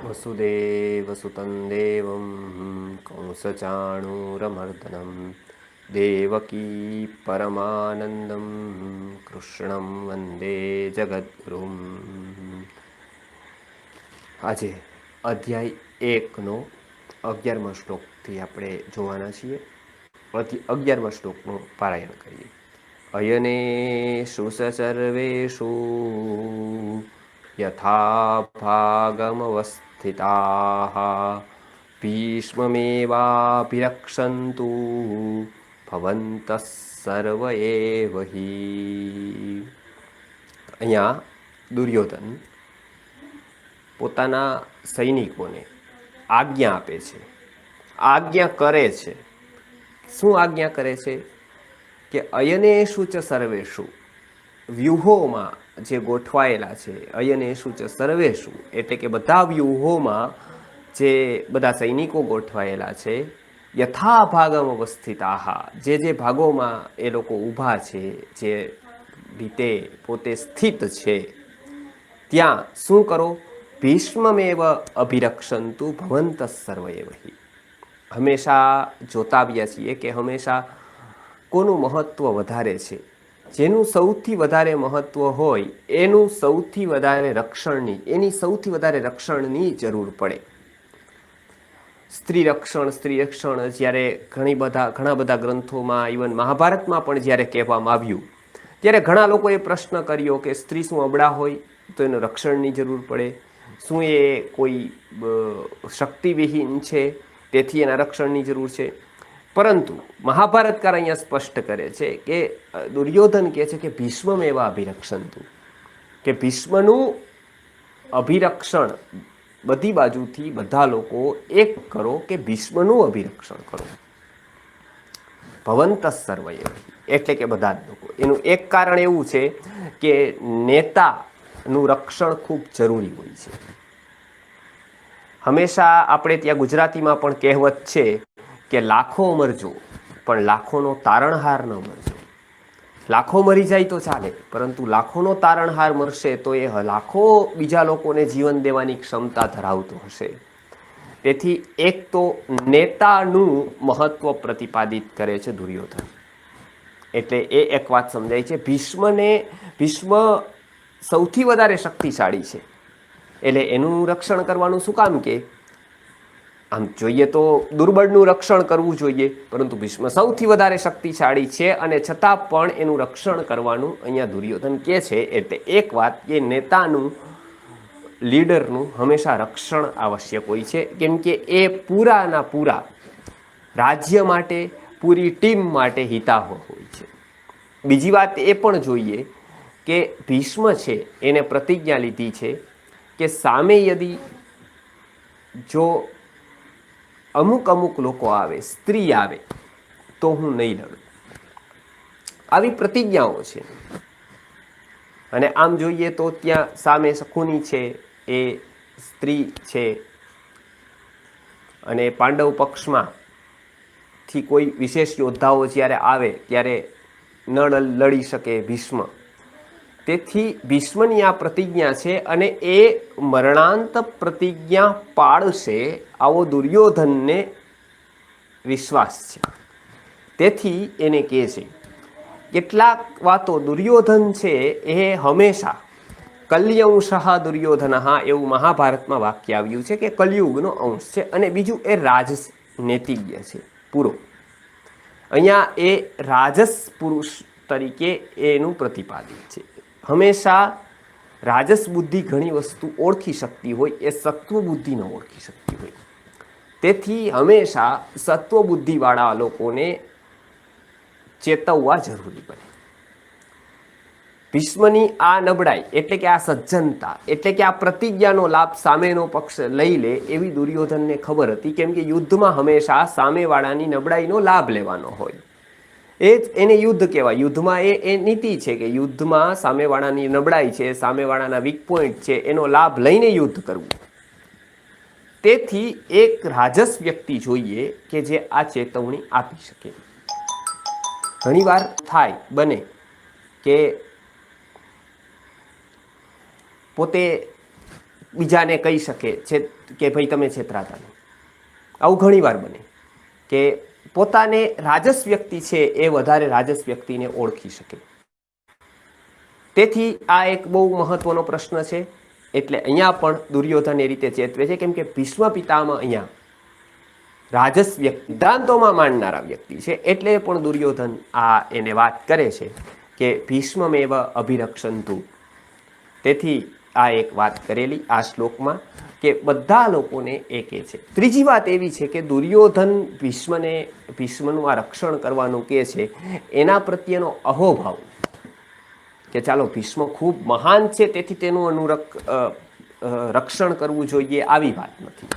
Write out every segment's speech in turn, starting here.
वसुदेवसुतं देवं कंसचाणूरमर्दनं देवकी परमानन्दं कृष्णं वन्दे जगद्गुरुं। આજે અધ્યાય 1નો 11મો શ્લોકથી આપણે જોવાના છીએ. 11મા શ્લોકનું પારાયણ કરીએ. અયનેષુ સર્વેષુ यथा भागमवस्थिताः भीष्ममेवाभिरक्षन्तु भवन्तः सर्व एव हि. અહીંયા દુર્યોધન પોતાના સૈનિકોને આજ્ઞા આપે છે, આજ્ઞા કરે છે. શું આજ્ઞા કરે છે? કે અયનેષુ ચ સર્વેષુ, વ્યૂહોમાં જે ગોઠવાયેલા છે, અયનેષુ ચ સર્વેષુ એટલે કે બધા વ્યૂહોમાં જે બધા સૈનિકો ગોઠવાયેલા છે, યથા ભાગમ અવસ્થિતાઃ, જે ભાગોમાં એ લોકો ઊભા છે, જે રીતે પોતે સ્થિત છે, ત્યાં શું કરો? ભીષ્મમેવ અભિરક્ષંતુ ભવંતઃ સર્વ એવ હિ. હંમેશા જોતા આવ્યા છીએ કે હંમેશા કોનું મહત્વ વધારે છે, જેનું સૌથી વધારે મહત્વ હોય એનું સૌથી વધારે રક્ષણની જરૂર પડે. સ્ત્રી રક્ષણ જ્યારે ઘણા બધા ગ્રંથોમાં, ઇવન મહાભારતમાં પણ જ્યારે કહેવામાં આવ્યું, ત્યારે ઘણા લોકોએ પ્રશ્ન કર્યો કે સ્ત્રી શું અબળા હોય તો એનું રક્ષણની જરૂર પડે? શું એ કોઈ શક્તિવિહીન છે તેથી એના રક્ષણની જરૂર છે? પરંતુ મહાભારતકાર અહીંયા સ્પષ્ટ કરે છે કે દુર્યોધન કહે છે કે ભીષ્મ એવા અભિરક્ષંતુ, કે ભીષ્મનું અભિરક્ષણ બધી બાજુથી બધા લોકો એક કરો, કે ભીષ્મનું અભિરક્ષણ કરો. ભવંતઃ સર્વ એવ હિ એટલે કે બધા જ લોકો. એનું એક કારણ એવું છે કે નેતાનું રક્ષણ ખૂબ જરૂરી હોય છે. હંમેશા આપણે ત્યાં ગુજરાતીમાં પણ કહેવત છે કે લાખો મરજો પણ લાખોનો તારણહાર ન મરજો. લાખો મરી જાય તો ચાલે, પરંતુ લાખોનો તારણહાર મરશે તો એ લાખો બીજા લોકોને જીવન દેવાની ક્ષમતા ધરાવતો હશે. તેથી એક તો નેતાનું મહત્વ પ્રતિપાદિત કરે છે દુર્યોધન. એટલે એ એક વાત સમજાય છે. ભીષ્મ સૌથી વધારે શક્તિશાળી છે, એટલે એનું રક્ષણ કરવાનું શું કામ? કે આમ જોઈએ તો દુર્બળનું રક્ષણ કરવું જોઈએ, પરંતુ ભીષ્મ સૌથી વધારે શક્તિશાળી છે અને છતાં પણ એનું રક્ષણ કરવાનું અહીંયા દુર્યોધન કહે છે. એટલે એક વાત કે નેતાનું, લીડરનું હંમેશા રક્ષણ આવશ્યક હોય છે, કેમ કે એ પૂરાના પૂરા રાજ્ય માટે, પૂરી ટીમ માટે હિતાવહ હોય છે. બીજી વાત એ પણ જોઈએ કે ભીષ્મ છે એને પ્રતિજ્ઞા લીધી છે કે સામે યદી જો અમુક લોકો આવે, સ્ત્રી આવે, તો હું નહીં લડું. આવી પ્રતિજ્ઞાઓ છે. અને આમ જોઈએ તો ત્યાં સામે શકુની છે, એ સ્ત્રી છે, અને પાંડવ પક્ષમાંથી કોઈ વિશેષ યોદ્ધાઓ જ્યારે આવે ત્યારે ન લડી શકે ભીષ્મ. તેથી ભીષ્મની આ પ્રતિજ્ઞા છે અને એ મરણાંત પ્રતિજ્ઞા પાળશે આવો દુર્યોધનને વિશ્વાસ છે. તેથી એને કહે છે કેટલાક વાતો. દુર્યોધન છે એ હંમેશા કલ્યંશઃ દુર્યોધનઃ એવું મહાભારતમાં વાક્ય આવ્યું છે કે કલયુગનો અંશ છે. અને બીજું એ રાજનૈતિજ્ઞ છે પૂરો. અહીંયા એ રાજસ પુરુષ તરીકે એનું પ્રતિપાદિત છે. હંમેશા રાજસ બુદ્ધિ ઘણી વસ્તુ ઓળખી શકતી હોય, એ સત્વ બુદ્ધિ ન ઓળખી શકતી હોય. તેથી હંમેશા સત્વ બુદ્ધિવાળા લોકોને ચેતવવા જરૂરી પડે. ભીષ્મની આ નબળાઈ એટલે કે આ સજ્જનતા, એટલે કે આ પ્રતિજ્ઞાનો લાભ સામેનો પક્ષ લઈ લે એવી દુર્યોધનને ખબર હતી, કેમ કે યુદ્ધમાં હંમેશા સામેવાળાની નબળાઈનો લાભ લેવાનો હોય. એ જ એને યુદ્ધ કહેવાય. યુદ્ધમાં એ નીતિ છે કે યુદ્ધમાં સામેવાળાની નબળાઈ છે, સામેવાળાના વીક પોઈન્ટ છે, એનો લાભ લઈને યુદ્ધ કરવું. તેથી એક રાજસ વ્યક્તિ જોઈએ કે જે આ ચેતવણી આપી શકે. ઘણીવાર બને કે પોતે બીજાને કહી શકે છે કે ભાઈ તમે છેતરાતા નહીં. આવું ઘણીવાર બને કે પોતાને રાજસ વ્યક્તિ છે એ વધારે રાજસ વ્યક્તિને ઓળખી શકે. તેથી આ એક બહુ મહત્વનો પ્રશ્ન છે. એટલે અહીંયા પણ દુર્યોધન એ રીતે ચેતવે છે, કેમ કે ભીષ્મ પિતામાં અહીંયા રાજસ વ્યક્તિ સિદ્ધાંતોમાં માનનારા વ્યક્તિ છે, એટલે પણ દુર્યોધન આ એને વાત કરે છે કે ભીષ્મમેવ અભિરક્ષંતુ. તેથી આ એક વાત કરેલી આ શ્લોકમાં કે બધા લોકોને એ કહે છે. ત્રીજી વાત એવી છે કે દુર્યોધન ભીષ્મનું આ રક્ષણ કરવાનું કહે છે, એના પ્રત્યેનો અહોભાવ કે ચાલો ભીષ્મ ખૂબ મહાન છે તેથી તેનું રક્ષણ કરવું જોઈએ, આવી વાત નથી.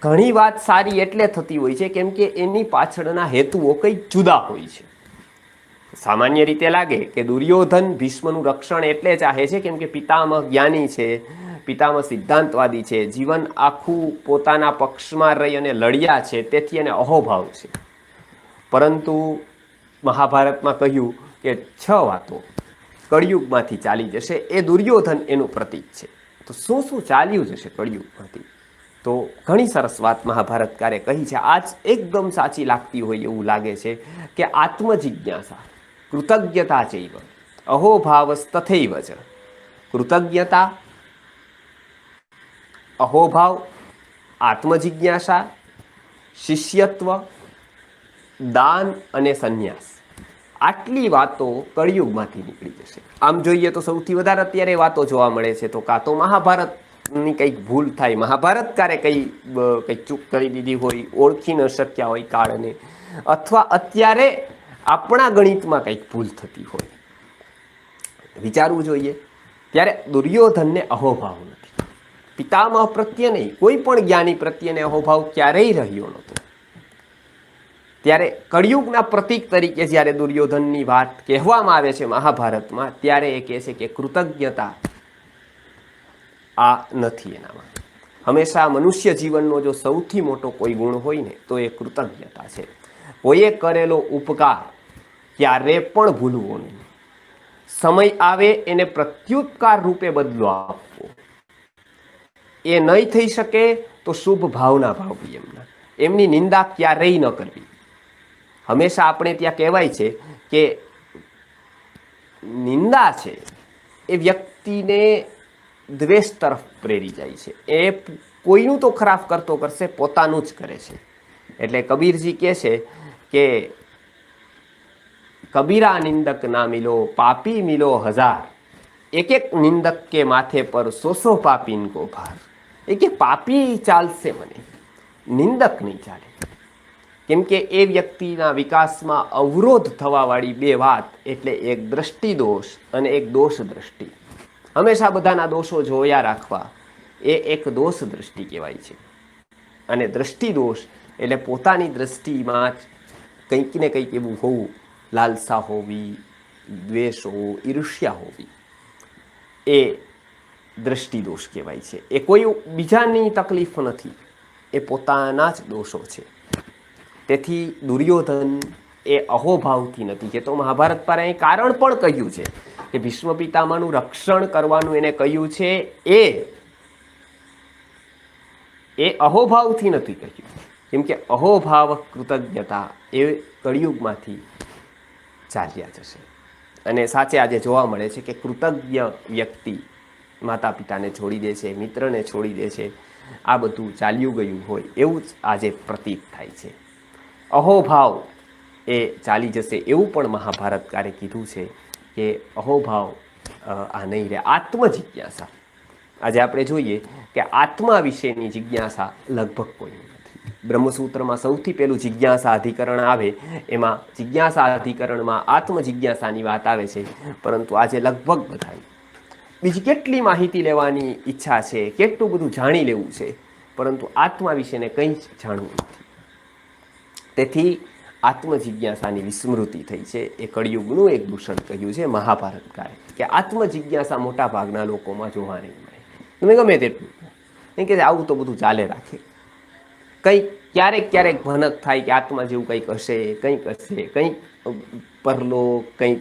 ઘણી વાત સારી એટલે થતી હોય છે કેમ કે એની પાછળના હેતુઓ કંઈક જુદા હોય છે. સામાન્ય રીતે લાગે કે દુર્યોધન ભીષ્મનું રક્ષણ એટલે ચાહે છે કેમ કે પિતામહ જ્ઞાની છે, પિતામહ સિદ્ધાંતવાદી છે, જીવન આખું પોતાના પક્ષમાં રહી અને લડ્યા છે, તેથી એને અહોભાવ છે. પરંતુ મહાભારતમાં કહ્યું કે 6 વાતો કળિયુગમાંથી ચાલી જશે, એ દુર્યોધન એનું પ્રતીક છે. તો શું શું ચાલ્યું જશે કળિયુગમાંથી? તો ઘણી સરસ વાત મહાભારતકારે કહી છે. આજ એકદમ સાચી લાગતી હોય એવું લાગે છે કે આત્મજિજ્ઞાસા, કૃતજ્ઞતા ચૈવ, અહોભાવસ્તથૈવ ચ. કૃતજ્ઞતા, અહોભાવ, આત્મજિજ્ઞાસા, શિષ્યત્વ, દાન અને સંન્યાસ, આટલી વાતો કળિયુગમાંથી નીકળી જશે. આમ જોઈએ તો સૌથી વધારે અત્યારે વાતો જોવા મળે છે તો કાં તો મહાભારતની કંઈક ભૂલ થાય, મહાભારતકારે કંઈક ચૂક કરી દીધી હોય, ઓળખી ન શક્યા હોય કાળને, અથવા અત્યારે આપણા ગણિતમાં કંઈક ભૂલ થતી હોય. વિચારવું જોઈએ. ત્યારે દુર્યોધનને અહોભાવ નથી, પિતામહ પ્રત્યે નહીં, કોઈ પણ જ્ઞાની પ્રત્યેને અહોભાવ ક્યારેય રહ્યો નહોતો. ત્યારે કળિયુગના પ્રતીક તરીકે જ્યારે દુર્યોધનની વાત કહેવામાં આવે છે મહાભારતમાં, ત્યારે એ કહે છે કે કૃતજ્ઞતા આ નથી એનામાં. હંમેશા મનુષ્ય જીવનનો જો સૌથી મોટો કોઈ ગુણ હોય ને તો એ કૃતજ્ઞતા છે. કોઈએ કરેલો ઉપકાર ક્યારે પણ ભૂલવો નહીં. સમય આવે એને પ્રત્યુપકાર રૂપે બદલો આપવો. એ નહીં થઈ શકે તો શુભ ભાવના ભાવવી એમના, એમની નિંદા ક્યારેય ન કરવી. હંમેશા આપણે ત્યાં કહેવાય છે કે નિંદા છે એ વ્યક્તિને દ્વેષ તરફ પ્રેરી જાય છે. એ કોઈનું તો ખરાબ કરતો કરશે, પોતાનું જ કરે છે. એટલે કબીરજી કહે છે કે કબીરા નિંદક ના મિલો, પાપી મિલો 1000, એક એક નિંદક કે માથે પર 100 પાપીન કો ભાર. એ કે પાપી ચાલશે મને, નિંદક નહીં ચાલે. કેમ કે એ વ્યક્તિના વિકાસમાં અવરોધ થવાવાળી બે વાત, એટલે એક દ્રષ્ટિ દોષ અને એક દોષ દ્રષ્ટિ. હંમેશા બધાના દોષો જોયા રાખવા, એ એક દોષ દ્રષ્ટિ કહેવાય છે. અને દ્રષ્ટિ દોષ એટલે પોતાની દ્રષ્ટિમાં જ કંઈક ને કંઈક એવું હોવું, લાલસા હોવી, દ્વેષ હોવો, ઈર્ષ્યા હોવી, એ દ્રષ્ટિ દોષ કહેવાય છે. એ કોઈ બીજાની તકલીફ નથી, એ પોતાના જ દોષો છે. તેથી દુર્યોધન એ અહોભાવથી નથી કહેતો. મહાભારત પર અહીં કારણ પણ કહ્યું છે કે ભીષ્મ પિતામહનું રક્ષણ કરવાનું એને કહ્યું છે, એ અહોભાવથી નથી કહ્યું. કેમ કે અહોભાવ કૃતજ્ઞતા એ કળિયુગમાંથી ચાલ્યા જશે. અને સાચે આજે જોવા મળે છે કે કૃતજ્ઞ વ્યક્તિ માતા પિતાને છોડી દે છે, મિત્રને છોડી દે છે. આ બધું ચાલ્યું ગયું હોય એવું જ આજે પ્રતીત થાય છે. અહોભાવ એ ચાલી જશે એવું પણ મહાભારતકારે કીધું છે કે અહોભાવ આ નહીં રહે. આત્મજિજ્ઞાસા, આજે આપણે જોઈએ કે આત્મા વિશેની જિજ્ઞાસા લગભગ કોઈ નથી. બ્રહ્મસૂત્રમાં સૌથી પહેલું જિજ્ઞાસા અધિકરણ આવે, એમાં જિજ્ઞાસા અધિકરણમાં આત્મજિજ્ઞાસાની વાત આવે છે. પરંતુ આજે લગભગ બધા બીજી કેટલી માહિતી લેવાની ઈચ્છા છે, કેટલું બધું જાણી લેવું છે, પરંતુ આત્મા વિશેને કંઈ જ જાણવું નથી. તેથી આત્મજિજ્ઞાસાની વિસ્મૃતિ થઈ છે. એ કળિયુગનું એક દૂષણ કહ્યું છે મહાભારતકારે કે આત્મજિજ્ઞાસા મોટા ભાગના લોકોમાં જોવા નહીં મળે. તમે ગમે તેટલું એમ કે આવું તો બધું ચાલે રાખે. કંઈક ક્યારેક ક્યારેક ભનક થાય કે આત્મા જેવું કંઈક હશે, કંઈક પરલો, કંઈક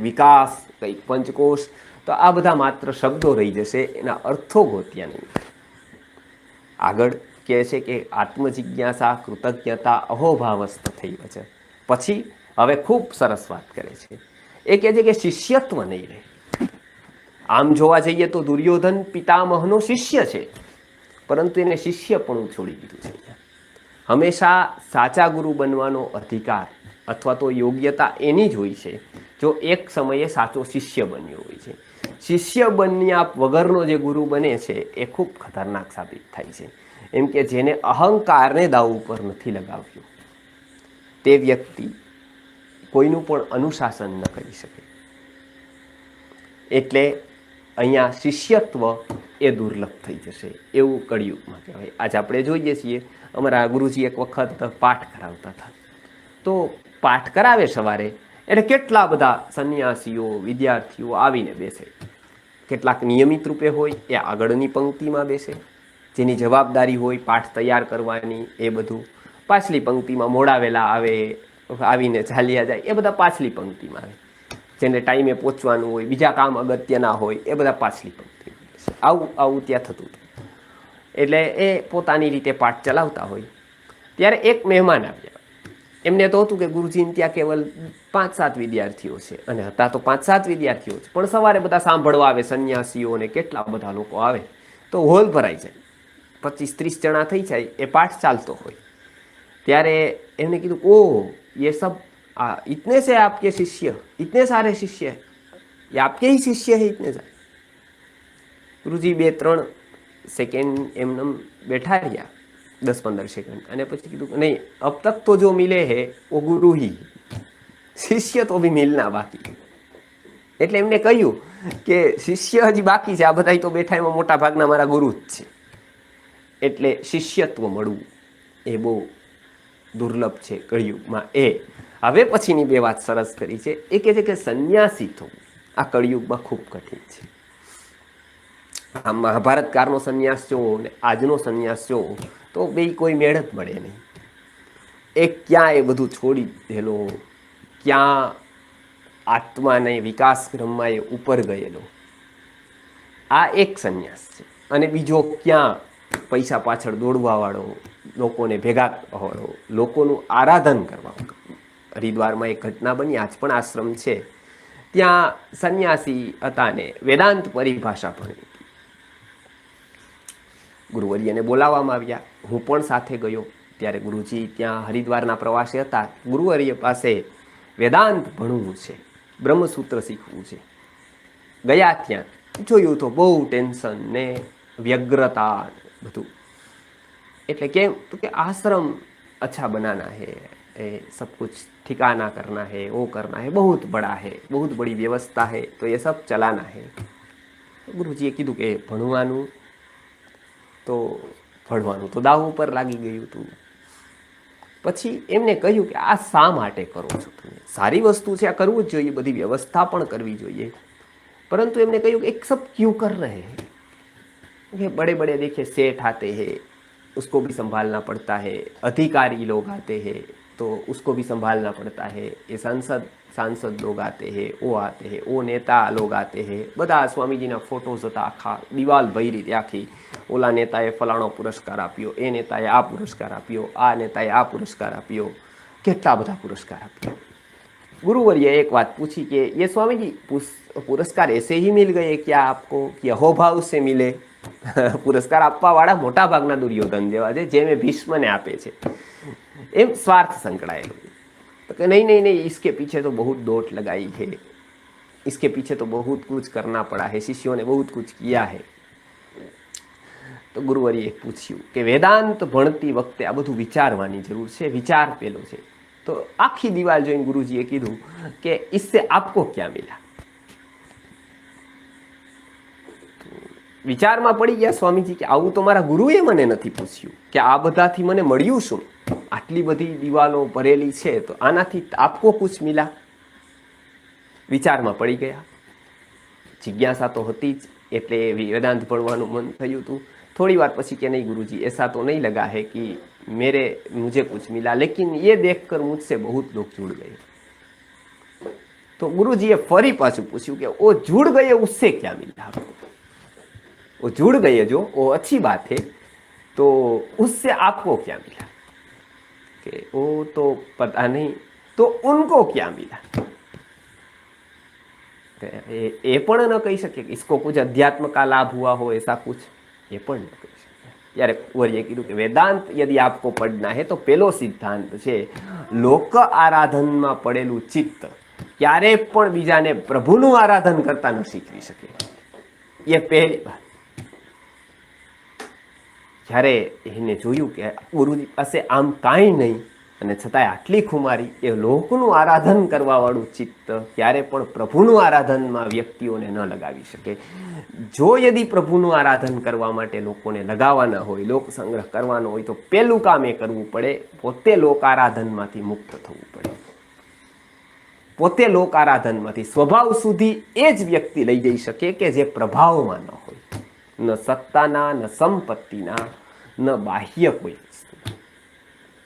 વિકાસ, કંઈક પંચકોશ, તો આ બધા માત્ર શબ્દો રહી જશે, એના અર્થો ગોત્યા નહીં. આગળ કહે છે કે આત્મજિજ્ઞાસા કૃતજ્ઞતા અહોભાવસ્થ થઈ છે. પછી હવે ખૂબ સરસ વાત કરે છે. એ કહે છે કે શિષ્યત્વ નહીં રહે. આમ જોવા જઈએ તો દુર્યોધન પિતામહનો શિષ્ય છે, પરંતુ એને શિષ્યપણું છોડી દીધું છે. હંમેશા સાચા ગુરુ બનવાનો અધિકાર અથવા તો યોગ્યતા એની જ હોય છે જો એક સમયે સાચો શિષ્ય બન્યો હોય છે. શિષ્ય બન્યા વગરનો જે ગુરુ બને છે એ ખૂબ ખતરનાક સાબિત થાય છે. એમ કે જેને અહંકારને દાવ ઉપર નથી લગાવ્યું તે વ્યક્તિ કોઈનું પણ અનુશાસન ન કરી શકે. એટલે અહીંયા શિષ્યત્વ એ દુર્લભ થઈ જશે એવું કળિયુગમાં કહેવાય. આજે આપણે જોઈએ છીએ, અમારા ગુરુજી એક વખત પાઠ કરાવતા હતા. તો પાઠ કરાવે સવારે એટલે કેટલા બધા સંન્યાસીઓ વિદ્યાર્થીઓ આવીને બેસે. કેટલાક નિયમિત રૂપે હોય એ આગળની પંક્તિમાં બેસે, જેની જવાબદારી હોય પાઠ તૈયાર કરવાની એ બધું. પાછલી પંક્તિમાં મોડાવેલા આવીને ચાલ્યા જાય એ બધા પાછલી પંક્તિમાં આવે. જેને ટાઈમે પહોંચવાનું હોય, બીજા કામ અગત્યના હોય એ બધા પાછલી પંક્તિમાં બેસે. આવું ત્યાં થતું હતું. એટલે એ પોતાની રીતે પાઠ ચલાવતા હોય ત્યારે એક મહેમાન આવ્યા. એમને તો હતું કે ગુરુજીને ત્યાં કેવલ 5-7 વિદ્યાર્થીઓ છે, અને હતા તો 5-7 વિદ્યાર્થીઓ છે, પણ સવારે બધા સાંભળવા આવે સંન્યાસીઓ ને કેટલા બધા લોકો આવે તો હોલ ભરાઈ જાય. 25-30 જણા થઈ જાય. એ પાઠ ચાલતો હોય ત્યારે એમને કીધું, ઓહ ये सब इतने से आपके शिष्य, इतने सारे शिष्य, ये आपके ही शिष्य है इतने सारे. गुरुजी 2-3 सेकेंड एमने बैठा રહ્યા, 10-15 सेकंड, અને પછી કીધું નહીં, अब तक तो जो मिले है वो गुरु ही, શિષ્ય તો ભી મિલના બાકી. એટલે એમને કહ્યું કે શિષ્ય હજી બાકી છે, આ બધા તો બેઠા એમાં મોટા ભાગના મારા ગુરુ જ છે. એટલે શિષ્યત્વ મળવું એ બહુ દુર્લભ છે કળિયુગમાં. એ હવે પછીની 2 વાત સરસ કરી છે. એ કહે છે કે સંન્યાસી થવું આ કળિયુગમાં ખૂબ કઠિન છે. આ મહાભારત કાળનો સંન્યાસ જોવો ને આજનો સંન્યાસ જોવો તો બે કોઈ મેળ જ મળે નહીં. એ ક્યાં એ બધું છોડી દેલો, ક્યાં આત્માને વિકાસ ક્રમમાં એ ઉપર ગયેલો, આ એક સંન્યાસ છે. અને બીજો ક્યાં પૈસા પાછળ દોડવાવાળો, લોકોને ભેગા કરવાવાળો, લોકોનું આરાધન કરવાવાળો. હરિદ્વારમાં એક ઘટના બની, આજ પણ આશ્રમ છે, ત્યાં સંન્યાસી હતા ને વેદાંત પરિભાષા ભણી. ગુરુવર્યને બોલાવવામાં આવ્યા. હું પણ સાથે ગયો. ત્યારે ગુરુજી ત્યાં હરિદ્વારના પ્રવાસે હતા. ગુરુવર્ય પાસે વેદાંત ભણવું છે, બ્રહ્મસૂત્ર શીખવું છે. ગયા ત્યાં જોયું તો બહુ ટેન્શન ને વ્યગ્રતા બધું. એટલે કેમ તો કે આશ્રમ अच्छा बनाना है, सब कुछ ठिकाना करना है, वो करना है, बहुत बड़ा है, बहुत बड़ी व्यवस्था है, तो ये सब चलाना है. ગુરુજીએ કીધું કે ભણવાનું તો દાવ ઉપર લાગી ગયું હતું. પછી એમને કહ્યું કે આ શા માટે કરો છો તમે? સારી વસ્તુ છે, આ કરવું જ જોઈએ, બધી વ્યવસ્થા પણ કરવી જોઈએ. પરંતુ એમને કહ્યું કે એક સબ ક્यों कर रहे हैं? कि बड़े बड़े देखिए सेठ आते हैं, उसको भी संभालना पड़ता है, अधिकारी लोग आते हैं तो उसको भी संभालना पड़ता है, ये सांसद लोग आते हैं, वो नेता लोग आते हैं. બધા સ્વામીજીના ફોટોઝ હતા, આખા દિવાલ ભરી હતી આખી. ઓલા નેતાએ ફલાણો પુરસ્કાર આપ્યો, એ નેતાએ આ પુરસ્કાર આપ્યો, આ નેતાએ આ પુરસ્કાર આપ્યો, કેટલા બધા પુરસ્કાર આપ્યો. गुरुवर्य एक बात पूछी कि ये स्वामी जी पुरस्कार ऐसे ही मिल गए क्या आपको, कि अहोभाव से मिले? पुरस्कार આપવા વાળા મોટા ભાગના દુર્યોધન જેવા છે, જે મેં ભીષ્મને આપે છે, એમ સ્વાર્થ સંકળાયેલો. તો કે નહીં નહીં નહીં, इसके पीछे तो बहुत दौड़ लगाई है, इसके पीछे तो बहुत कुछ करना पड़ा है, शिष्यों ने बहुत कुछ किया है. તો ગુરુવર્યે પૂછ્યું કે વેદાંત ભણતી વખતે આ બધું વિચારવાની જરૂર છે, વિચાર પેલો છે. તો આખી દિવાલ જોઈને ગુરુજીએ કીધું કે इससे आपको क्या मिला? વિચારમાં પડી ગયા સ્વામીજી કે આવું તો મારા ગુરુએ મને નથી પૂછ્યું કે આ બધાથી મને મળ્યું શું? આટલી બધી દિવાલો ભરેલી છે તો આનાથી આપકો કુછ મિલા? વિચારમાં પડી ગયા. જિજ્ઞાસા તો હતી જ, એટલે વેદાંત ભણવાનું મન થયું હતું. थोड़ी बार पछी के नहीं गुरुजी ऐसा तो नहीं लगा है कि मुझे कुछ मिला, लेकिन ये देखकर मुझसे बहुत लोग जुड़ गए. તો ગુરુજીએ ફરી પાછું પૂછ્યું કે ઓ जुड़ गए उससे क्या मिला आपको? वो जुड़ गए जो वो अच्छी बात है, तो उससे आपको क्या मिला? कि वो तो पता नहीं, तो उनको क्या मिला? ये पण न कही सके कि इसको कुछ अध्यात्म का लाभ हुआ हो, ऐसा कुछ ये पण न कही सके। यार वरीए कीधुं कि वेदांत यदि आपको पढ़ना है तो पहलो सिद्धांत है लोक आराधन में पड़ेलू चित्त क्यारे पण बीजाने प्रभुનું आराधन करता न शीखवी सके। ये पहली बात। જ્યારે એને જોયું કે ગુરુજી પાસે આમ કાંઈ નહીં અને છતાંય આટલી ખુમારી, એ લોકનું આરાધન કરવાવાળું ચિત્ત ક્યારે પણ પ્રભુનું આરાધનમાં વ્યક્તિઓને ન લગાવી શકે। જો યદિ પ્રભુનું આરાધન કરવા માટે લોકોને લગાવવાના હોય, લોક સંગ્રહ કરવાનો હોય, તો પહેલું કામ એ કરવું પડે, પોતે લોક આરાધનમાંથી મુક્ત થવું પડે। પોતે લોક આરાધનમાંથી સ્વભાવ સુધી એ જ વ્યક્તિ લઈ જઈ શકે કે જે પ્રભાવમાં ન હોય, ન સત્તાના, ન સંપત્તિના, ન બાહ્ય કોઈ વસ્તુ,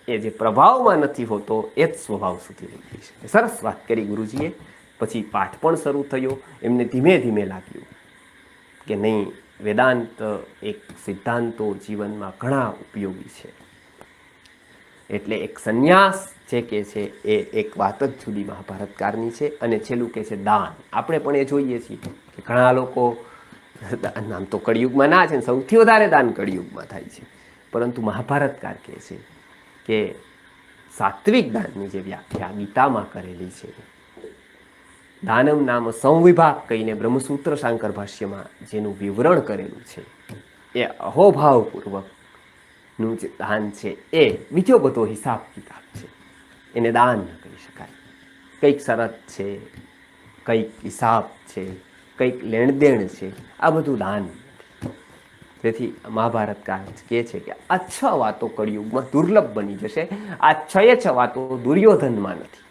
એ જે પ્રભાવમાં નથી હોતો એ જ સ્વભાવ સુધી લઈ જઈ શકે। સરસ વાત કરી ગુરુજીએ। પછી પાઠ પણ શરૂ થયો। એમને ધીમે ધીમે લાગ્યું કે નહીં, વેદાંત એક સિદ્ધાંતો જીવનમાં ઘણા ઉપયોગી છે। એટલે એક સંન્યાસ જે કે છે એ એક વાત જ જુદી મહાભારતકારની છે। અને છેલ્લું કે છે દાન। આપણે પણ એ જોઈએ છીએ કે ઘણા લોકો આમ તો કળિયુગમાં ના છે, સૌથી વધારે દાન કળિયુગમાં થાય છે, પરંતુ મહાભારતકાર કહે છે કે સાત્વિક દાનની જે વ્યાખ્યા ગીતામાં કરેલી છે, દાનમ નામ સંવિભાગ કહીને બ્રહ્મસૂત્ર શાંકર ભાષ્યમાં જેનું વિવરણ કરેલું છે, એ અહોભાવપૂર્વકનું જે દાન છે એ બીજો બધો હિસાબ કિતાબ છે, એને દાન ન કહી શકાય। કંઈક શરત છે, કંઈક હિસાબ છે, કંઈક લેણદેણ છે, આ બધું દાન નથી। તેથી મહાભારતકાર કહે છે કે આ 6 વાતો કળિયુગમાં દુર્લભ બની જશે। આ 6 વાતો દુર્યોધનમાં નથી।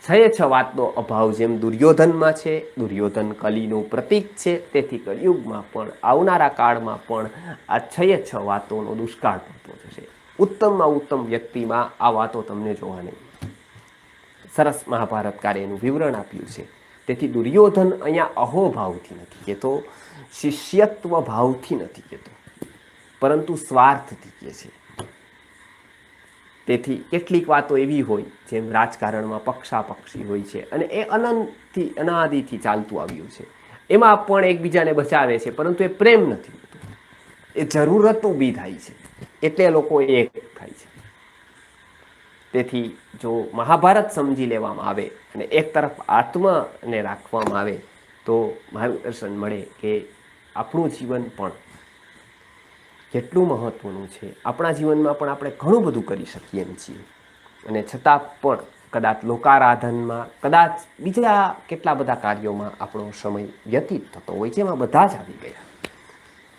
6 વાતનો અભાવ જેમ દુર્યોધનમાં છે, દુર્યોધન કલીનું પ્રતીક છે, તેથી કળિયુગમાં પણ આવનારા કાળમાં પણ આ 6 વાતોનો દુષ્કાળ પડતો જશે। ઉત્તમમાં ઉત્તમ વ્યક્તિમાં આ વાતો તમને જોવા નહીં મળે। સરસ મહાભારતકારે એનું વિવરણ આપ્યું છે। તેથી દુર્યોધન અહીંયા અહોભાવથી નથી કહેતો, શિષ્યત્વ ભાવથી નથી કહેતો, પરંતુ સ્વાર્થથી કહે છે। તેથી કેટલીક વાતો એવી હોય જેમ રાજકારણમાં પક્ષાપક્ષી હોય છે અને એ અનંતથી અનાદિથી ચાલતું આવ્યું છે, એમાં પણ એકબીજાને બચાવે છે, પરંતુ એ પ્રેમ નથી હોતો, એ જરૂરત ઊભી થાય છે એટલે લોકો એક થાય છે। તેથી જો મહાભારત સમજી લેવામાં આવે અને એક તરફ આત્માને રાખવામાં આવે તો માર્ગદર્શન મળે કે આપણું જીવન પણ કેટલું મહત્ત્વનું છે। આપણા જીવનમાં પણ આપણે ઘણું બધું કરી શકીએ એમ છીએ, અને છતાં પણ કદાચ લોકારાધનમાં, કદાચ બીજા કેટલા બધા કાર્યોમાં આપણો સમય વ્યતીત થતો હોય, જેમાં બધા જ આવી ગયા,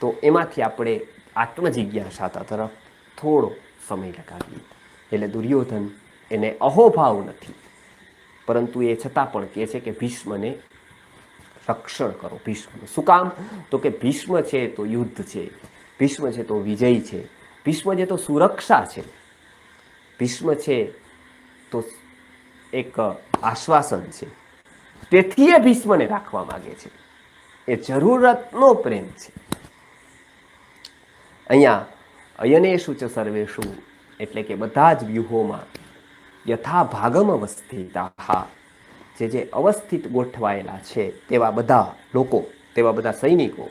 તો એમાંથી આપણે આત્મજિજ્ઞાસા તરફ થોડો સમય લગાવીએ। એટલે દુર્યોધન એને અહોભાવ નથી, પરંતુ એ છતાં પણ કહે છે કે ભીષ્મને રક્ષણ કરો। ભીષ્મનું શું કામ? તો કે ભીષ્મ છે તો યુદ્ધ છે, ભીષ્મ છે તો વિજય છે, ભીષ્મ છે તો સુરક્ષા છે, ભીષ્મ છે તો એક આશ્વાસન છે, તેથી એ ભીષ્મને રાખવા માગે છે। એ જરૂરતનો પ્રેમ છે। અહીંયા અયનેષુ ચ સર્વેષુ એટલે કે બધા જ વ્યૂહોમાં યથા ભાગમ અવસ્થિતા, જે અવસ્થિત ગોઠવાયેલા છે તેવા બધા લોકો, તેવા બધા સૈનિકો,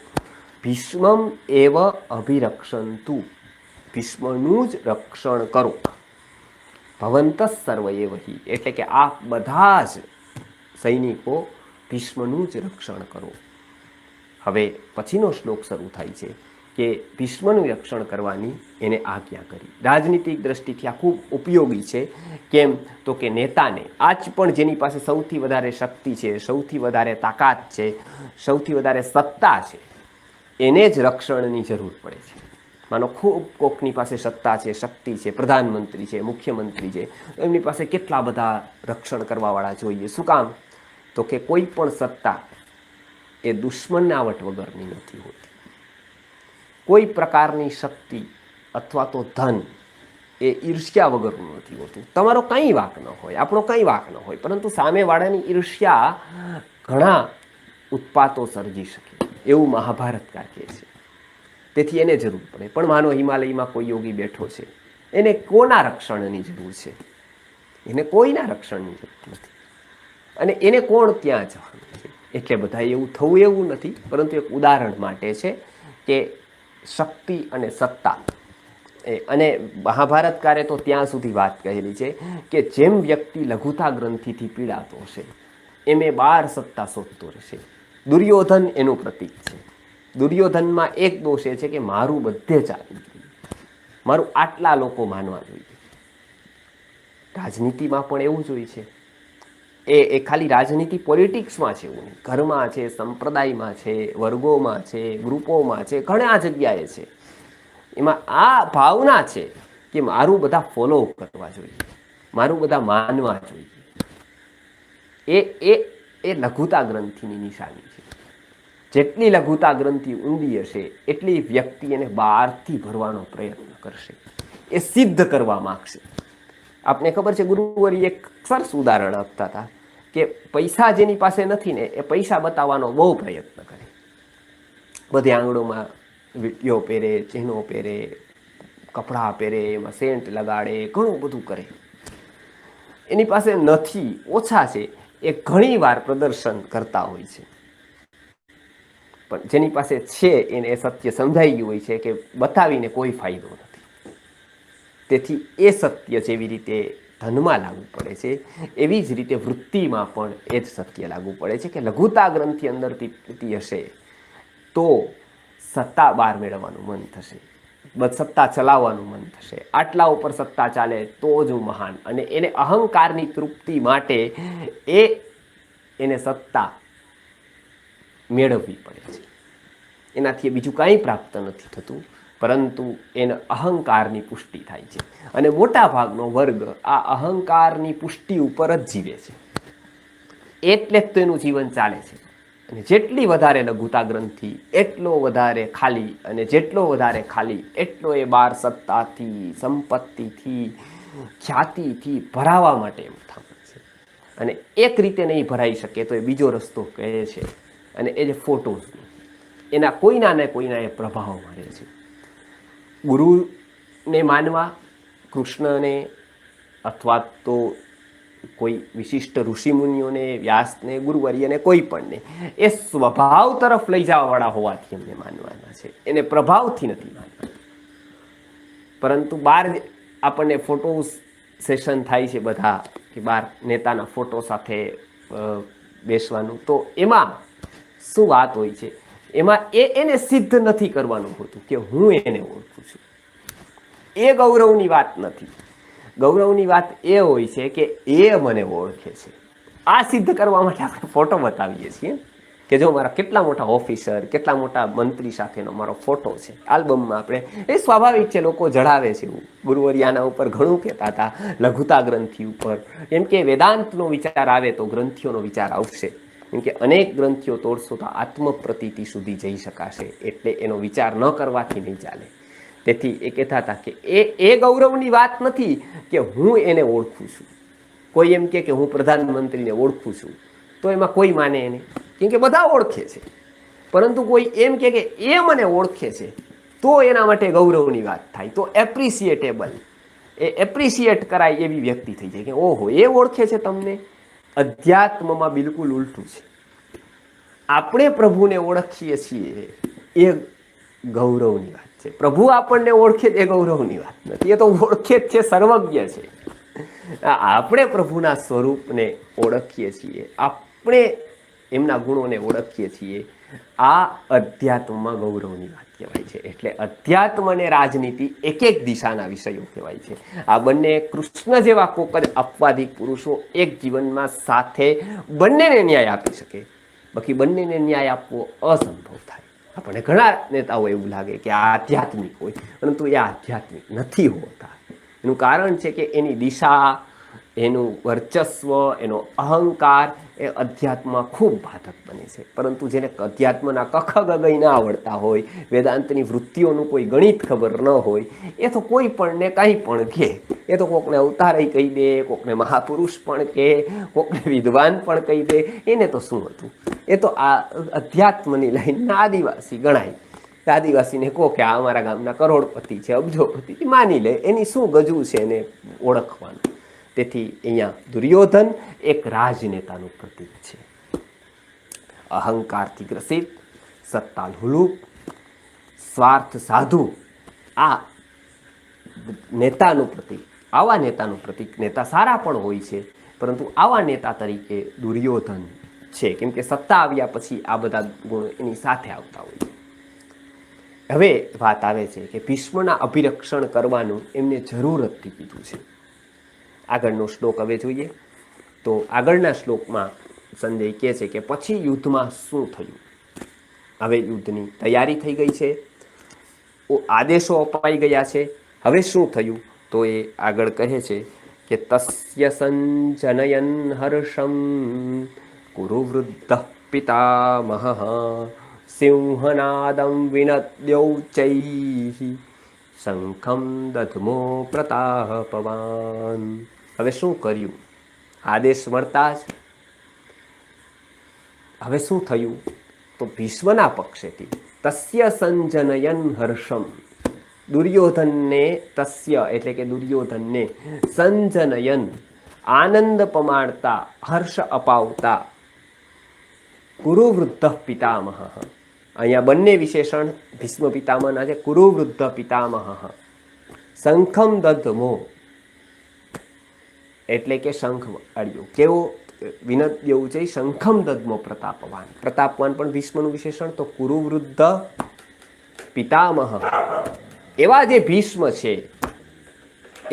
ભીષ્મમ એવ અભિરક્ષંતુ, ભીષ્મનું જ રક્ષણ કરો। ભવંત સર્વ એવ હિ એટલે કે આ બધા જ સૈનિકો ભીષ્મનું જ રક્ષણ કરો। હવે પછીનો શ્લોક શરૂ થાય છે કે ભીષ્મનું રક્ષણ કરવાની એને આજ્ઞા કરી। રાજનીતિક દ્રષ્ટિથી આ ખૂબ ઉપયોગી છે। કેમ? તો કે નેતાને આજ પણ જેની પાસે સૌથી વધારે શક્તિ છે, સૌથી વધારે તાકાત છે, સૌથી વધારે સત્તા છે, એને જ રક્ષણની જરૂર પડે છે। માનો ખૂબ કોકની પાસે સત્તા છે, શક્તિ છે, પ્રધાનમંત્રી છે, મુખ્યમંત્રી છે, એમની પાસે કેટલા બધા રક્ષણ કરવાવાળા જોઈએ। શું કામ? તો કે કોઈ પણ સત્તા એ દુશ્મનાવટ વગરની નથી હોતી। કોઈ પ્રકારની શક્તિ અથવા તો ધન એ ઈર્ષ્યા વગરનું નથી હોતું. તમારો કંઈ વાંક ન હોય, આપણો કંઈ વાંક ન હોય, પરંતુ સામેવાળાની ઈર્ષ્યા ઘણા ઉત્પાતો સર્જી શકે એવું મહાભારતકાર કહે છે. તેથી એને જરૂર પડે. પણ માનો હિમાલયમાં કોઈ યોગી બેઠો છે, એને કોના રક્ષણની જરૂર છે? એને કોઈના રક્ષણની જરૂર નથી. અને એને કોણ ત્યાં જવાનું છે? એટલે બધા એવું થવું એવું નથી, પરંતુ એક ઉદાહરણ માટે છે કે શક્તિ અને સત્તા. અને મહાભારતકારે તો ત્યાં સુધી વાત કહેલી છે કે જેમ વ્યક્તિ લઘુતા ગ્રંથિથી પીડાતો હશે એમ એ 12 સત્તા શોધતો રહેશે. દુર્યોધન એનું પ્રતીક છે. દુર્યોધનમાં એક દોષ એ છે કે મારું બધે ચાલવું જોઈએ, મારું આટલા લોકો માનવા જોઈએ. રાજનીતિમાં પણ એવું જ હોય છે. એ ખાલી રાજનીતિ પોલિટિક્સમાં છે એવું નહીં, ઘરમાં છે, સંપ્રદાયમાં છે, વર્ગોમાં છે, ગ્રુપોમાં છે, ઘણા જગ્યાએ છે. એમાં આ ભાવના છે કે મારું બધા ફોલો કરવા જોઈએ, મારું બધા માનવા જોઈએ. એ લઘુતા ગ્રંથિની નિશાની છે. જેટલી લઘુતા ગ્રંથિ ઊંડી હશે એટલી વ્યક્તિ એને બહારથી ભરવાનો પ્રયત્ન કરશે, એ સિદ્ધ કરવા માગશે. આપને ખબર છે, ગુરુવરી એક સરસ ઉદાહરણ આપતા હતા કે પૈસા જેની પાસે નથી ને એ પૈસા બતાવવાનો બહુ પ્રયત્ન કરે. બધી આંગળોમાં વીંટીઓ પહેરે, ચિહ્નો પહેરે, કપડાં પહેરે, એમાં સેન્ટ લગાડે, ઘણું બધું કરે. એની પાસે નથી, ઓછા છે, એ ઘણી વાર પ્રદર્શન કરતા હોય છે. પણ જેની પાસે છે એને એ સત્ય સમજાઈ ગયું હોય છે કે બતાવીને કોઈ ફાયદો નથી. તેથી એ સત્ય જેવી રીતે ધનમાં લાગુ પડે છે એવી જ રીતે વૃત્તિમાં પણ એ જ સત્ય લાગુ પડે છે કે લઘુતા ગ્રંથિ અંદરથી હશે તો સત્તા બહાર મેળવવાનું મન થશે, સત્તા ચલાવવાનું મન થશે. આટલા ઉપર સત્તા ચાલે તો જ હું મહાન. અને એને અહંકારની તૃપ્તિ માટે એને સત્તા મેળવવી પડે છે. એનાથી બીજું કાંઈ પ્રાપ્ત નથી થતું, પરંતુ એને અહંકારની પુષ્ટિ થાય છે. અને મોટા ભાગનો વર્ગ આ અહંકારની પુષ્ટિ ઉપર જ જીવે છે, એટલે જ તો એનું જીવન ચાલે છે. અને જેટલી વધારે લઘુતા ગ્રંથિ એટલો વધારે ખાલી, અને જેટલો વધારે ખાલી એટલો એ 12 સત્તાથી, સંપત્તિથી, ખ્યાતિથી ભરાવા માટે એમ થાય છે. અને એક રીતે નહીં ભરાઈ શકે તો એ બીજો રસ્તો કહે છે, અને એ જે ફોટોઝ એના કોઈના ને કોઈના એ પ્રભાવ મારે છે. ગુરુને માનવા, કૃષ્ણને, અથવા તો કોઈ વિશિષ્ટ ઋષિમુનિઓને, વ્યાસને, ગુરુવર્યને, કોઈ પણને એ સ્વભાવ તરફ લઈ જવાવાળા હોવાથી એમને માનવાના છે, એને પ્રભાવથી નથી માનવાના. પરંતુ બહાર આપણને ફોટો સેશન થાય છે બધા, કે બહાર નેતાના ફોટો સાથે બેસવાનું, તો એમાં શું વાત હોય છે? એમાં એને સિદ્ધ નથી કરવાનું હોતું કે હું એને ઓળખું છું. એ ગૌરવની વાત નથી. ગૌરવની વાત એ હોય છે કે એ મને ઓળખે છે. આ સિદ્ધ કરવા માટે આપણે ફોટો બતાવીએ છીએ કે જો મારા કેટલા મોટા ઓફિસર, કેટલા મોટા મંત્રી સાથેનો મારો ફોટો છે આલ્બમમાં. આપણે એ સ્વાભાવિક છે, લોકો જણાવે છે. ગુરુવરિયાના ઉપર ઘણું કહેતા હતા, લઘુતા ગ્રંથિ ઉપર. કેમ કે વેદાંતનો વિચાર આવે તો ગ્રંથિઓનો વિચાર આવશે. કેમ કે અનેક ગ્રંથિઓ તોડશો તો આત્મપ્રતીતિ સુધી જઈ શકાશે, એટલે એનો વિચાર ન કરવાથી નહીં ચાલે. તેથી એ કહેતા હતા કે એ ગૌરવની વાત નથી કે હું એને ઓળખું છું. કોઈ એમ કે હું પ્રધાનમંત્રીને ઓળખું છું તો એમાં કોઈ માને એને, કેમ કે બધા ઓળખે છે. પરંતુ કોઈ એમ કે એ મને ઓળખે છે તો એના માટે ગૌરવની વાત થાય, તો એપ્રિસિએટેબલ, એ એપ્રિસિએટ કરાય એવી વ્યક્તિ થઈ જાય કે ઓહો એ ઓળખે છે તમને. અધ્યાત્મમાં બિલકુલ ઉલટું છે. આપણે પ્રભુને ઓળખીએ છીએ એ ગૌરવની વાત છે. પ્રભુ આપણને ઓળખે એ ગૌરવની વાત નથી, એ તો ઓળખે જ છે, સર્વજ્ઞ છે. આપણે પ્રભુના સ્વરૂપને ઓળખીએ છીએ, આપણે એમના ગુણોને ઓળખીએ છીએ, આ અધ્યાત્મમાં ગૌરવની વાત કહેવાય છે. એટલે અધ્યાત્મ અને રાજનીતિ એક એક દિશાના વિષયો કહેવાય છે. આ બંને કૃષ્ણ જેવા કોક જ અપવાદિક પુરુષો એક જીવનમાં સાથે બંનેને ન્યાય આપી શકે, બાકી બંનેને ન્યાય આપવો અસંભવ થાય. આપણને ઘણા નેતાઓ એવું લાગે કે આ આધ્યાત્મિક હોય, પરંતુ એ આધ્યાત્મિક નથી હોતા. એનું કારણ છે કે એની દિશા, એનું વર્ચસ્વ, એનો અહંકાર, એ અધ્યાત્મમાં ખૂબ બાધક બને છે. પરંતુ જેને અધ્યાત્મના કખ ગગઈ ના આવડતા હોય, વેદાંતની વૃત્તિઓનું કોઈ ગણિત ખબર ન હોય, એ તો કોઈ પણને કાંઈ પણ કહે. એ તો કોકને અવતારય કહી દે, કોકને મહાપુરુષ પણ કહે, કોકને વિદ્વાન પણ કહી દે. એને તો શું હતું? એ તો આ અધ્યાત્મની લાઈનના આદિવાસી ગણાય. આદિવાસીને કહો કે આ અમારા ગામના કરોડપતિ છે, અબજોપતિ, માની લે. એની શું ગજવું છે એને ઓળખવાનું. તેથી અહીંયા દુર્યોધન એક રાજનેતાનું પ્રતીક છે. અહંકારથી ગ્રસિત, સત્તા લુલુપ, સ્વાર્થ સાધુ, આ નેતાનું પ્રતીક. આવા નેતાનું પ્રતીક. નેતા સારા પણ હોય છે, પરંતુ આવા નેતા તરીકે દુર્યોધન છે. કેમ કે સત્તા આવ્યા પછી આ બધા ગુણો એની સાથે આવતા હોય છે. હવે વાત આવે છે કે ભીષ્મના અભિરક્ષણ કરવાનું એમને જરૂરતથી કીધું છે. આગળનો શ્લોક હવે જોઈએ. તો આગળના શ્લોકમાં સંજય કહે છે કે પછી યુદ્ધમાં શું થયું. હવે યુદ્ધની તૈયારી થઈ ગઈ છે, આદેશો અપાઈ ગયા છે. હવે શું થયું? તો એ આગળ કહે છે કે તસ્ય સંજનયન હર્ષમ કુરુ વૃદ્ધ પિતામહ સિંહનાદમ વિનદ્યૌચૈઃ શંખમ દધમો પ્રતાપવાન. હવે શું કર્યું? આદેશ મળતા જ હવે શું થયું? તો ભીષ્મના પક્ષેથી તસ્ય સંજનયન હર્ષમ, દુર્યોધનને, તસ્ય એટલે કે દુર્યોધનને, સંજનયન આનંદ પમાડતા, હર્ષ અપાવતા, કુરુવૃદ્ધ પિતામહ. અહીંયા બંને વિશેષણ ભીષ્મ પિતામહના છે. કુરુવૃદ્ધ પિતામહ શંખમ દધમો એટલે કે શંખ અડ્યો. કેવો? વિનદ્યૌ છે શંખમ દધમો પ્રતાપવાન. પ્રતાપવાન પણ ભીષ્મનું વિશેષણ. તો કુરુવૃદ્ધ પિતામહ એવા જે ભીષ્મ છે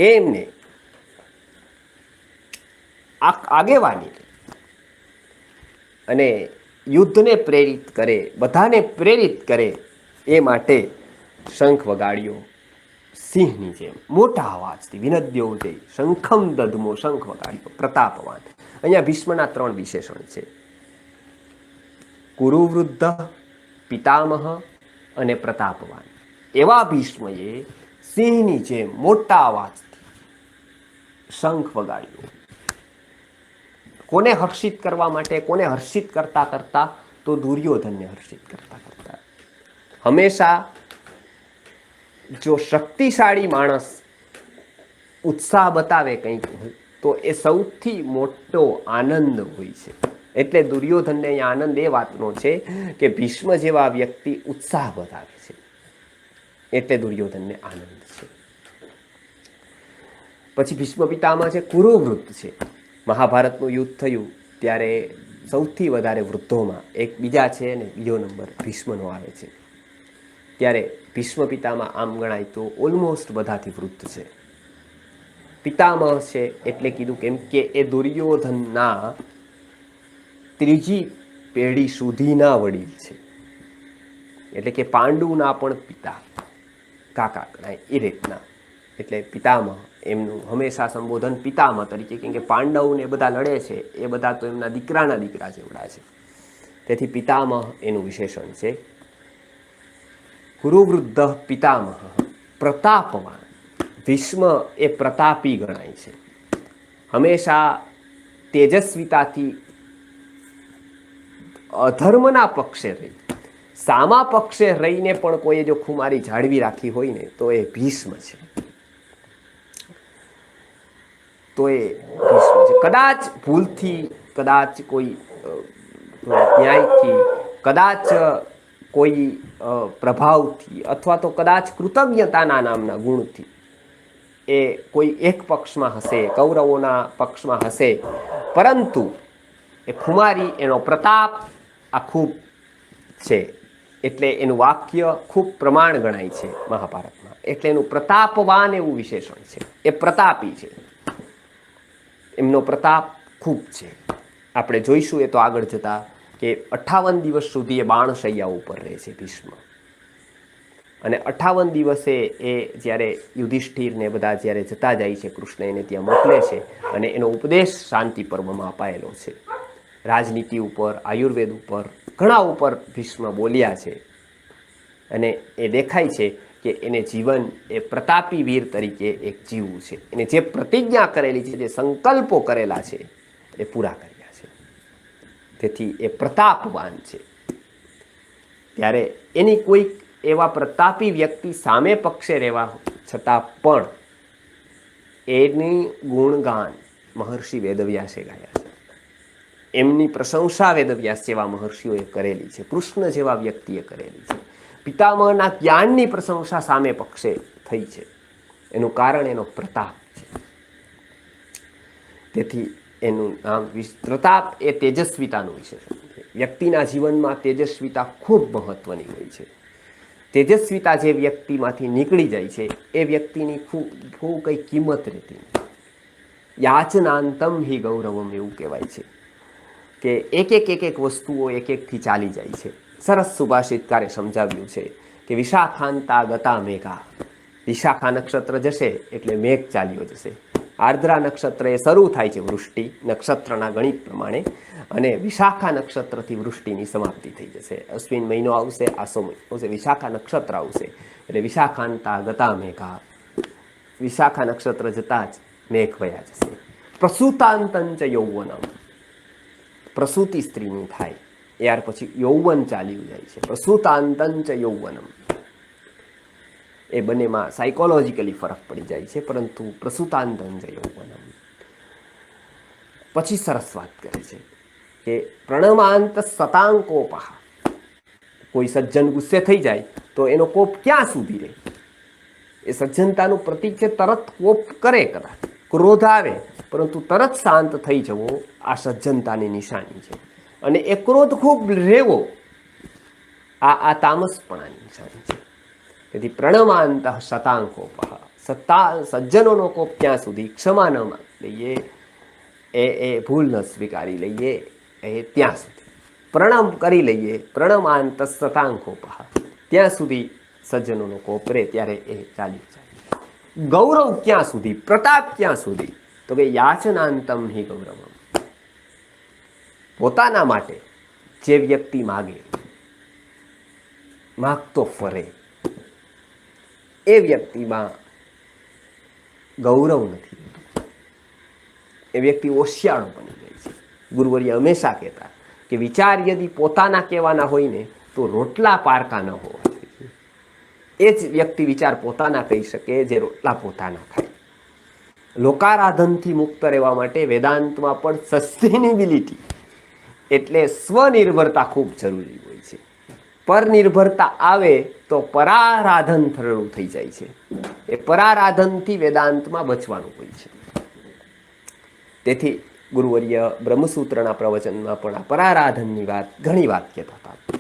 એમને આગેવાની અને યુદ્ધને પ્રેરિત કરે, બધાને પ્રેરિત કરે એ માટે શંખ વગાડ્યો સિંહની જેમ, મોટા અવાજથી. વિનદ્યો જય શંખમ દધમો, શંખ વગાડ્યો પ્રતાપવાન. અહીંયા ભીષ્મના 3 વિશેષણ છે: કુરુવૃદ્ધ, પિતામહ અને પ્રતાપવાન. એવા ભીષ્મએ સિંહની જેમ મોટા અવાજથી શંખ વગાડ્યો. કોને હર્ષિત કરવા માટે? કોને હર્ષિત કરતા કરતા? તો દુર્યોધનને હર્ષિત કરતા કરતા. હંમેશા જો શક્તિશાળી માણસ ઉત્સાહ બતાવે કંઈક, તો એ સૌથી મોટો આનંદ હોય છે. એટલે દુર્યોધનને અહીંયા આનંદ એ વાતનો છે કે ભીષ્મ જેવા વ્યક્તિ ઉત્સાહ બતાવે છે, એટલે દુર્યોધનને આનંદ છે. પછી ભીષ્મ પિતામહ છે, કુરુવૃદ્ધ છે. મહાભારતનું યુદ્ધ થયું ત્યારે સૌથી વધારે વૃદ્ધોમાં એક બીજા છે ને બીજો નંબર ભીષ્મનો આવે છે. ત્યારે ભીષ્મ પિતામહ આમ ગણાય તો ઓલમોસ્ટ બધાથી વૃદ્ધ છે. પિતામહ છે એટલે કીધું કેમ કે એ દુર્યોધનના 3જી પેઢી સુધીના વડીલ છે. એટલે કે પાંડુના પણ પિતા, કાકા ગણાય એ રીતના. એટલે પિતામહ એમનું હંમેશા સંબોધન પિતામહ તરીકે, કેમ કે પાંડવને બધા લડે છે એ બધા તો એમના દીકરાના દીકરા જેવડા છે. તેથી પિતામહ એનું વિશેષણ છે. કુરુવૃદ્ધ પિતામહ પ્રતાપવાન. ભીષ્મ એ પ્રતાપી ગણાય છે. હંમેશા તેજસ્વીતાથી અધર્મના પક્ષે રહી, સામા પક્ષે રહીને પણ કોઈએ જો ખુમારી જાળવી રાખી હોય ને તો એ ભીષ્મ છે. કદાચ ભૂલથી, કદાચ કોઈ ન્યાયથી, કદાચ કોઈ પ્રભાવથી, અથવા તો કદાચ કૃતજ્ઞતાના નામના ગુણથી એ કોઈ એક પક્ષમાં હશે, કૌરવોના પક્ષમાં હશે, પરંતુ એ ખુમારી, એનો પ્રતાપ આ ખૂબ છે. એટલે એનું વાક્ય ખૂબ પ્રમાણ ગણાય છે મહાભારતમાં. એટલે એનું પ્રતાપવાન એવું વિશેષણ છે. એ પ્રતાપી છે, એમનો પ્રતાપ ખૂબ છે. આપણે જોઈશું એ તો આગળ જતા કે 58 દિવસ સુધી એ બાણશૈયા ઉપર રહે છે ભીષ્મ. અને 58 દિવસે એ જ્યારે યુધિષ્ઠિરને બધા જ્યારે જતા જાય છે, કૃષ્ણ એને ત્યાં મોકલે છે અને એનો ઉપદેશ શાંતિ પર્વમાં અપાયેલો છે. રાજનીતિ ઉપર, આયુર્વેદ ઉપર, ઘણા ઉપર ભીષ્મ બોલ્યા છે. અને એ દેખાય છે કે એને જીવન એ પ્રતાપી વીર તરીકે એક જીવવું છે. એને જે પ્રતિજ્ઞા કરેલી છે, જે સંકલ્પો કરેલા છે, એ પૂરા કર્યા છે. તેથી એ પ્રતાપવાન છે. ત્યારે એની કોઈક એવા પ્રતાપી વ્યક્તિ સામે પક્ષે રહેવા છતાં પણ એની ગુણગાન મહર્ષિ વેદવ્યાસે ગાયા છે. એમની પ્રશંસા વેદવ્યાસ જેવા મહર્ષિઓએ કરેલી છે, કૃષ્ણ જેવા વ્યક્તિએ કરેલી છે. પિતામહના જ્ઞાનની પ્રશંસા સામે પક્ષે થઈ છે. એનું કારણ એનો પ્રતાપ છે. તેથી એનું નામ પ્રતાપ એ તેજસ્વીતાનું વિશેષણ છે. વ્યક્તિના જીવનમાં તેજસ્વીતા ખૂબ મહત્વની હોય છે. તેજસ્વીતા જે વ્યક્તિમાંથી નીકળી જાય છે એ વ્યક્તિની ખૂબ કંઈ કિંમત રહેતી નથી. યાચનાંતમ હિ ગૌરવમ એવું કહેવાય છે કે એક વસ્તુઓ એકથી ચાલી જાય છે. સરસ સુભાષિતકારે સમજાવ્યું છે કે વિશાખાંતા ગતા મેઘા. વિશાખા નક્ષત્ર જશે એટલે મેઘ ચાલ્યો જશે. આર્દ્રા નક્ષત્ર એ શરૂ થાય છે વૃષ્ટિ નક્ષત્રના ગણિત પ્રમાણે, અને વિશાખા નક્ષત્રથી વૃષ્ટિની સમાપ્તિ થઈ જશે. અશ્વિન મહિનો આવશે, આસો મહિનો આવશે, વિશાખા નક્ષત્ર આવશે એટલે વિશાખાંતા ગતા મેઘા. વિશાખા નક્ષત્ર જતાં જ મેઘ વયા જશે. પ્રસૂતાંતંચ યૌવનમ. પ્રસૂતિ સ્ત્રીની થાય ત્યાર પછી યૌવન ચાલ્યું જાય છે. પ્રસૂતાંતંચ યૌવનમ. એ બંનેમાં સાયકોલોજીકલી ફરક પડી જાય છે, પરંતુ પ્રસૂતાંતંચ યૌવનમ. પછી સરસ વાત કરે છે કે પ્રણમાંત સતાંકોપહ. કોઈ સજ્જન ગુસ્સે થઈ જાય તો એનો કોપ ક્યાં સુધી રહે? એ સજ્જનતાનું પ્રતીક છે. તરત કોપ કરે, કદાચ ક્રોધ આવે, પરંતુ તરત શાંત થઈ જવો આ સજ્જનતાની નિશાની છે. અને એ ક્રોધ ખૂબ રહેવો આ તામસપણાની નિશાની છે. તેથી પ્રણમાંત શતાંકોપહ. સજ્જનોનો કોપ ક્યાં સુધી? ક્ષમા ન લઈએ, એ ભૂલ ન સ્વીકારી લઈએ, એ ત્યાં સુધી પ્રણામ કરી લઈએ. પ્રણમાંત શતાંકોપહ. ત્યાં સુધી સજ્જનોનો કોપ રહે, ત્યારે એ ચાલ્યું જાય. ગૌરવ ક્યાં સુધી? પ્રતાપ ક્યાં સુધી? તો કે યાચનાંતમ હિ ગૌરવમ. પોતાના માટે જે વ્યક્તિ માગે, માગતો ફરે, એ વ્યક્તિમાં ગૌરવ નથી રહેતું. એ વ્યક્તિ ઓશિયાળો બની જાય છે. ગુરુવર્ય હંમેશા કહેતા કે વિચાર યદી પોતાના કહેવાના હોય ને તો રોટલા પારકા ન હોવા જોઈએ. એ જ વ્યક્તિ વિચાર પોતાના કહી શકે જે રોટલા પોતાના ખાય. લોકારાધનથી મુક્ત રહેવા માટે વેદાંતમાં પણ સસ્ટેનેબિલિટી એટલે સ્વનિર્ભરતા ખૂબ જરૂરી હોય છે. પરનિર્ભરતા આવે તો પરારાધન થરણું થઈ જાય છે. એ પરારાધનથી વેદાંતમાં બચવાનું હોય છે. તેથી ગુરુવર્ય બ્રહ્મસૂત્રના પ્રવચનમાં પણ આ પરારાધનની વાત ઘણી વાત કહેતા હતા.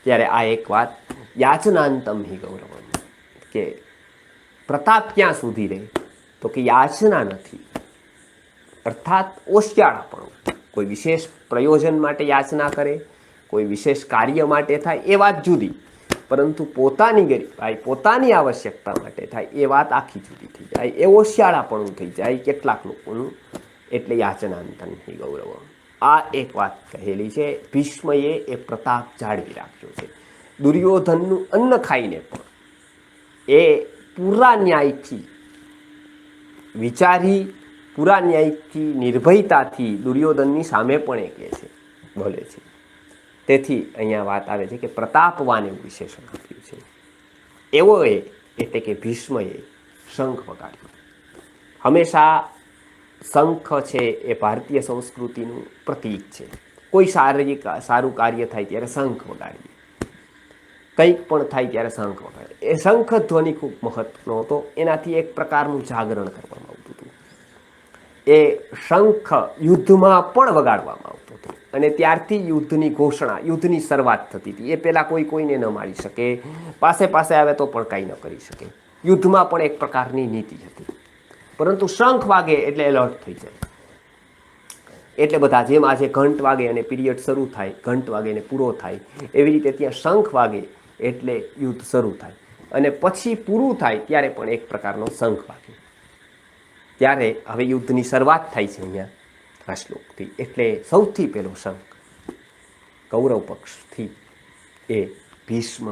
ત્યારે આ એક વાત યાચનાંતમ હિ ગૌરવમ, કે પ્રતાપ ક્યાં સુધી રહે? તો કે યાચના નથી, અર્થાત ઓશિયાળાપણું. કોઈ વિશેષ પ્રયોજન માટે યાચના કરે, કોઈ વિશેષ કાર્ય માટે થાય, એ વાત જુદી, પરંતુ પોતાની ગરીબાઈ, પોતાની આવશ્યકતા માટે થાય, એ વાત આખી જુદી થઈ જાય. એ ઓશિયાળાપણું થઈ જાય કેટલાક લોકોનું. એટલે યાચનાંતમ હિ ગૌરવમ. આ એક વાત કહેલી છે. ભીષ્મએ એ પ્રતાપ જાળવી રાખ્યો છે. દુર્યોધનનું અન્ન ખાઈને પણ એ પૂરા ન્યાયથી વિચારી, પૂરા ન્યાયથી, નિર્ભયતાથી દુર્યોધનની સામે પણ એ કહે છે, બોલે છે. તેથી અહીંયા વાત આવે છે કે પ્રતાપવાન એવું વિશેષણ આપ્યું છે. એવો એટલે કે ભીષ્મએ શંખ વગાડ્યો. હંમેશા શંખ છે એ ભારતીય સંસ્કૃતિનું પ્રતીક છે. કોઈ સારું કાર્ય થાય ત્યારે શંખ વગાડીએ, કંઈક પણ થાય ત્યારે શંખ વગાડે. એ શંખ ધ્વનિ ખૂબ મહત્વનો હતો. એનાથી એક પ્રકારનું જાગરણ કરવામાં આવતું હતું. એ શંખ યુદ્ધમાં પણ વગાડવામાં આવતો હતો, અને ત્યારથી યુદ્ધની ઘોષણા, યુદ્ધની શરૂઆત થતી હતી. એ પહેલાં કોઈને ન મારી શકે, પાસે આવે તો પણ કાંઈ ન કરી શકે. યુદ્ધમાં પણ એક પ્રકારની નીતિ હતી. પરંતુ શંખ વાગે એટલે એલર્ટ થઈ જાય. એટલે બધા જેમ આજે ઘંટ વાગે અને પીરિયડ શરૂ થાય, ઘંટ વાગે અને પૂરો થાય, એવી રીતે ત્યાં શંખ વાગે એટલે યુદ્ધ શરૂ થાય, અને પછી પૂરું થાય ત્યારે પણ એક પ્રકારનો શંખ વાગે. ત્યારે હવે યુદ્ધની શરૂઆત થાય છે અહીંયા. આ શ્લોકથી. એટલે સૌથી પહેલો શંખ કૌરવ પક્ષથી એ ભીષ્મ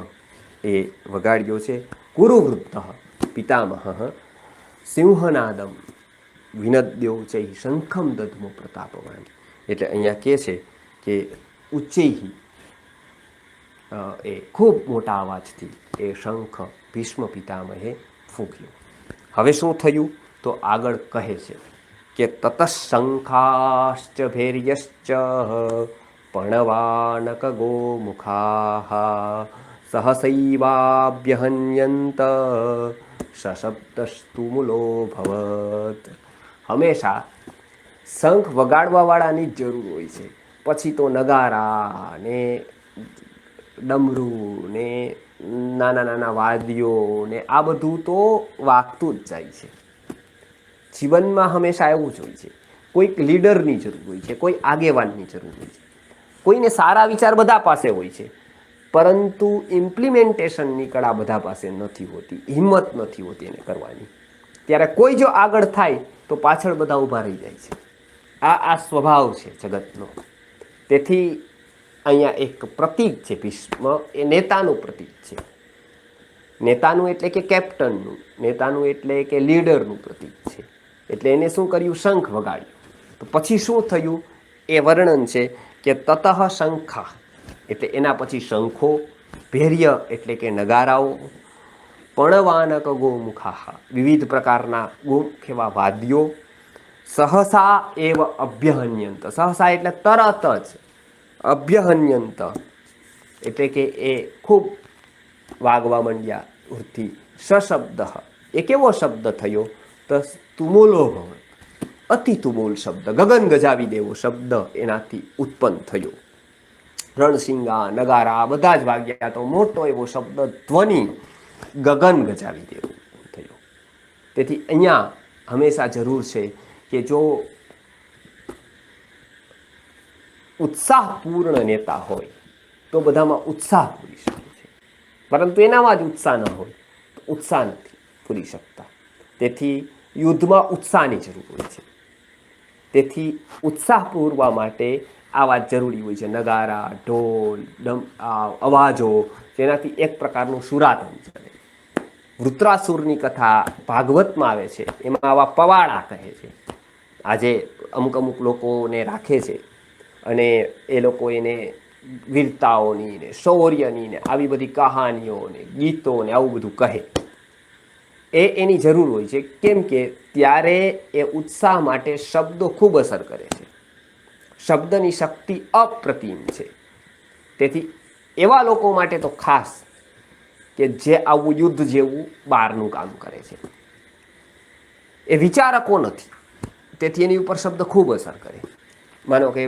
એ વગાડ્યો છે. કુરુવૃદ્ધ પિતામહ સિંહનાદમ વિનદ્યો ચૈ શંખમ દદ્મો પ્રતાપવાન. એટલે અહીંયા કહે છે કે ઉચ્ચૈહી એ ખૂબ મોટા અવાજથી એ શંખ ભીષ્મ પિતામહે ફૂંક્યો. હવે શું થયું તો આગળ કહે છે કે તતઃશંખાશ્ચ ભૈર્યશ્ચ પણવાનક ગોમુખાઃ સહસૈવાભ્યહન્યંત સશબ્દસ્તુ મૂલોભવત. હંમેશા શંખ વગાડવાવાળાની જ જરૂર હોય છે. પછી તો નગારા ને ડમરું ને નાના નાના વાદ્યો ને આ બધું તો વાગતું જ જાય છે. જીવનમાં હંમેશા એવું જ હોય છે. કોઈક લીડરની જરૂર હોય છે, કોઈ આગેવાનની જરૂર હોય છે. કોઈને સારા વિચાર બધા પાસે હોય છે, પરંતુ ઇમ્પ્લિમેન્ટેશનની કળા બધા પાસે નથી હોતી, હિંમત નથી હોતી એને કરવાની. ત્યારે કોઈ જો આગળ થાય તો પાછળ બધા ઊભા રહી જાય છે. આ સ્વભાવ છે જગતનો. તેથી અહીંયા એક પ્રતીક છે ભીષ્મ, એ નેતાનું પ્રતીક છે. નેતાનું એટલે કે કેપ્ટનનું, નેતાનું એટલે કે લીડરનું પ્રતીક છે. એટલે એને શું કર્યું? શંખ વગાડ્યું. તો પછી શું થયું એ વર્ણન છે કે તતઃ શંખા એટલે એના પછી શંખો, ભૈર્ય એટલે કે નગારાઓ, પણવાનક ગોમુખા વિવિધ પ્રકારના ગોમુખ એવા વાદ્યો, સહસા એવ અભ્યહન્યંત સહસા એટલે તરત જ, અભ્યહન્યંત એટલે કે એ ખૂબ વાગવા માંડ્યા ઉર્થી. સશબ્દ એ કેવો શબ્દ થયો? તો તુમુલો ભવ અતિ તુમુલ શબ્દ, ગગન ગજાવી દેવો શબ્દ એનાથી ઉત્પન્ન થયો. રણસિંગા નગારા બધા જ વાગ્યા તો મોટો એવો શબ્દ ધ્વનિ ગગન ગજાવી દેવો થયો. તેથી અહીંયા હંમેશા જરૂર છે કે જો ઉત્સાહપૂર્ણ નેતા હોય તો બધામાં ઉત્સાહ પૂરી શકે છે, પરંતુ એનામાં જ ઉત્સાહ ન હોય તો ઉત્સાહ નથી પૂરી શકતા. તેથી યુદ્ધમાં ઉત્સાહની જરૂર હોય છે. તેથી ઉત્સાહ પૂરવા માટે આ વાત જરૂરી હોય છે. નગારા, ઢોલ, અવાજો, જેનાથી એક પ્રકારનું સુરાતન ચડે. વૃત્રાસુરની કથા ભાગવતમાં આવે છે, એમાં આવા પવાડા કહે છે. આજે અમુક અમુક લોકોને રાખે છે અને એ લોકો એને વીરતાઓની ને શૌર્યની ને આવી બધી કહાનીઓ ને ગીતો ને આવું બધું કહે. એની જરૂર હોય છે. કેમ કે ત્યારે એ ઉત્સાહ માટે શબ્દો ખૂબ અસર કરે છે. શબ્દની શક્તિ અપ્રતિમ છે. તેથી એવા લોકો માટે તો ખાસ કે જે આવું યુદ્ધ જેવું બહારનું કામ કરે છે. એ વિચારકો નથી, તેથી એની ઉપર શબ્દ ખૂબ અસર કરે. માનો કે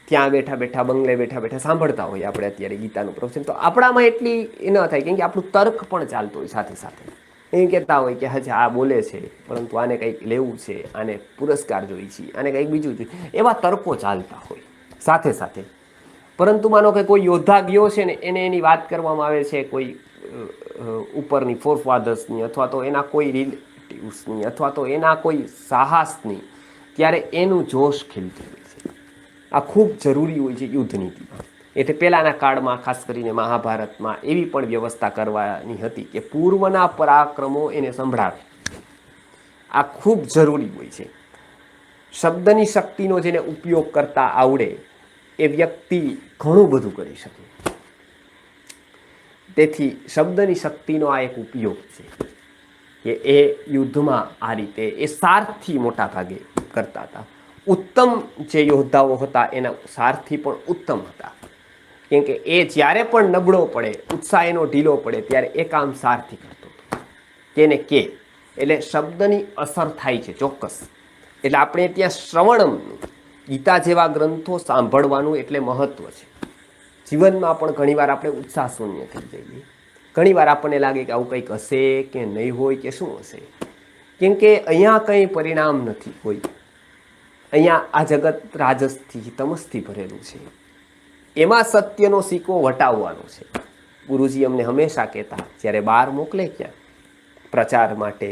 ત્યાં બેઠા બેઠા, બંગલે બેઠા બેઠા સાંભળતા હોય આપણે અત્યારે ગીતાનું પ્રવચન, તો આપણામાં એટલી ન થાય, કેમ કે આપણું તર્ક પણ ચાલતું હોય સાથે સાથે. એ કહેતા હોય કે હજી આ બોલે છે, પરંતુ આને કંઈક લેવું છે, આને પુરસ્કાર જોઈ છે, આને કંઈક બીજું જોઈએ, એવા તર્કો ચાલતા હોય સાથે સાથે. પરંતુ માનો કે કોઈ યોદ્ધા ગયો છે ને એને એની વાત કરવામાં આવે છે કોઈ ઉપરની ફોરફાધર્સની અથવા તો એના કોઈ રિલેટિવ્સની અથવા તો એના કોઈ સાહસની, ત્યારે એનું જોશ ખીલતું હોય છે. આ ખૂબ જરૂરી હોય છે યુદ્ધ નીતિમાં. એટલે પહેલાંના કાળમાં ખાસ કરીને મહાભારતમાં એવી પણ વ્યવસ્થા કરવાની હતી કે પૂર્વના પરાક્રમો એને સંભળાવે. આ ખૂબ જરૂરી હોય છે. શબ્દની શક્તિનો જેને ઉપયોગ કરતા આવડે એ વ્યક્તિ ઘણું બધું કરી શકે. તેથી શબ્દની શક્તિનો આ એક ઉપયોગ છે કે એ યુદ્ધમાં આ રીતે એ સારથી મોટા ભાગે કરતા હતા. ઉત્તમ જે યોદ્ધાઓ હતા એના સારથી પણ ઉત્તમ હતા, કેમ કે એ જ્યારે પણ નબળો પડે, ઉત્સાહ એનો ઢીલો પડે, ત્યારે એ કામ સારથી કરતો હતો. કેને કે એટલે શબ્દની અસર થાય છે ચોક્કસ. એટલે આપણે ત્યાં શ્રવણમનું, ગીતા જેવા ગ્રંથો સાંભળવાનું એટલે મહત્વ છે. જીવનમાં પણ ઘણીવાર આપણે ઉત્સાહ શૂન્ય થઈ જઈએ. ઘણીવાર આપણને લાગે કે આવું કંઈક હશે કે નહીં હોય કે શું હશે, કેમ કે અહીંયા કંઈ પરિણામ નથી કોઈ. અહીંયા આ જગત રાજસથી તમસથી ભરેલું છે. એમાં સત્યનો સિક્કો વટાવવાનો છે. ગુરુજી અમને હંમેશા કહેતા, જ્યારે બહાર મોકલે ક્યાં પ્રચાર માટે,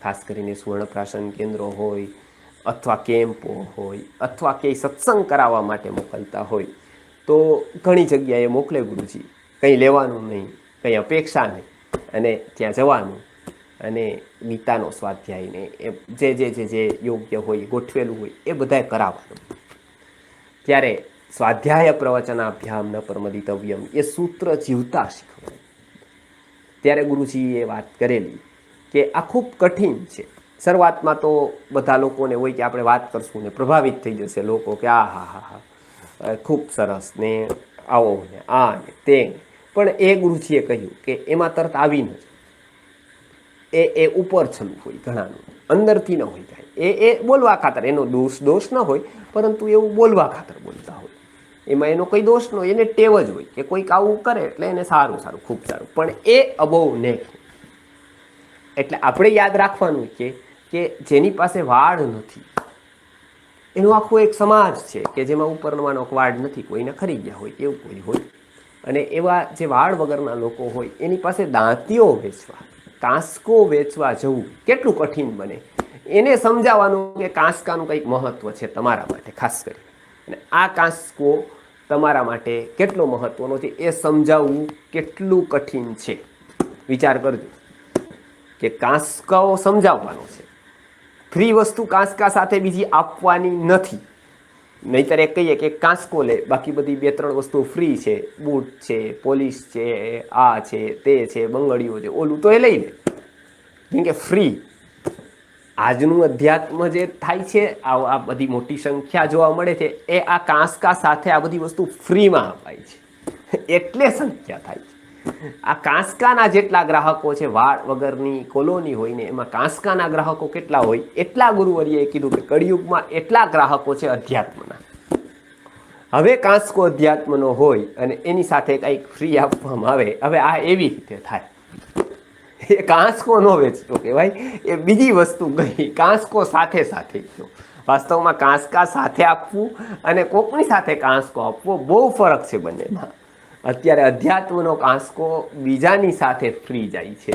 ખાસ કરીને સુવર્ણપ્રાશન કેન્દ્રો હોય અથવા કેમ્પો હોય અથવા કંઈ સત્સંગ કરાવવા માટે મોકલતા હોય તો ઘણી જગ્યાએ મોકલે ગુરુજી, કંઈ લેવાનું નહીં, કંઈ અપેક્ષા નહીં, અને ત્યાં જવાનું અને ગીતાનો સ્વાધ્યાયને જે યોગ્ય હોય ગોઠવેલું હોય એ બધાએ કરાવવાનું. ત્યારે સ્વાધ્યાય પ્રવચનાભ્યામ ન પરમદિતવ્યમ એ સૂત્ર જીવતા શીખવાય. ત્યારે ગુરુજીએ વાત કરેલી કે આ ખૂબ કઠિન છે. શરૂઆતમાં તો બધા લોકોને હોય કે આપણે વાત કરશું ને પ્રભાવિત થઈ જશે લોકો કે આ હા હા હા ખૂબ સરસ ને આવો ને આ ને તે. પણ એ ગુરુજીએ કહ્યું કે એમાં તરત આવી ન જાય. એ ઉપર છલું હોય ઘણાનું, અંદરથી ન હોય કાંઈ. એ બોલવા ખાતર, એનો દોષ ન હોય, પરંતુ એવું બોલવા ખાતર બોલતા હોય. એમાં એનો કોઈ દોષ ન હોય, એને ટેવ જ હોય કે કોઈક આવું કરે એટલે એને સારું ખૂબ સારું. પણ એ અબોવ ને એટલે આપણે યાદ રાખવાનું કે જેની પાસે વાડ નથી એનું આખું એક સમાજ છે કે જેમાં ઉપરનો વાડ નથી, કોઈને ખરી ગયા હોય એવું કોઈ હોય. અને એવા જે વાડ વગરના લોકો હોય એની પાસે દાંતીઓ વેચવા, કાંસકો વેચવા જવું કેટલું કઠિન બને. એને સમજાવવાનું કે કાંસકાનું કંઈક મહત્વ છે તમારા માટે ખાસ કરી, અને આ કાંસકો તમારા માટે કેટલો મહત્વનો છે એ સમજાવવું કેટલું કઠિન છે. વિચાર કરજો કે કાંસકાઓ સમજાવવાનો છે. ફ્રી વસ્તુ કાંસકા સાથે બીજી આપવાની નથી. નહીંતર એ કહીએ કે કાંસકો લે, બાકી બધી 2-3 વસ્તુઓ ફ્રી છે, બૂટ છે, પોલીસ છે, આ છે, તે છે, બંગડીઓ છે, ઓલું તો એ લઈ લે, કેમ કે ફ્રી. આજનું અધ્યાત્મ જે થાય છે, આ બધી મોટી સંખ્યા જોવા મળે છે, એ આ કાંસકા સાથે આ બધી વસ્તુ ફ્રીમાં અપાય છે એટલે સંખ્યા થાય છે. આ કાંસકાના જેટલા ગ્રાહકો છે, વાડ વગરની કોલોની હોય ને એમાં કાંસકાના ગ્રાહકો કેટલા હોય એટલા ગુરુવર્યએ કીધું કે કળિયુગમાં એટલા ગ્રાહકો છે અધ્યાત્મના. હવે કાંસકો અધ્યાત્મનો હોય અને એની સાથે કંઈક ફ્રી આપવામાં આવે, હવે આ એવી રીતે થાય. એ કાંસકો ન વેચતો કહેવાય, એ બીજી વસ્તુ ગઈ. કાંસકો સાથે ગયો. વાસ્તવમાં કાંસકા સાથે આપવું અને કોકની સાથે કાંસકો આપવો બહુ ફરક છે બંનેમાં. અત્યારે અધ્યાત્મનો કાંસકો બીજાની સાથે ફ્રી જાય છે,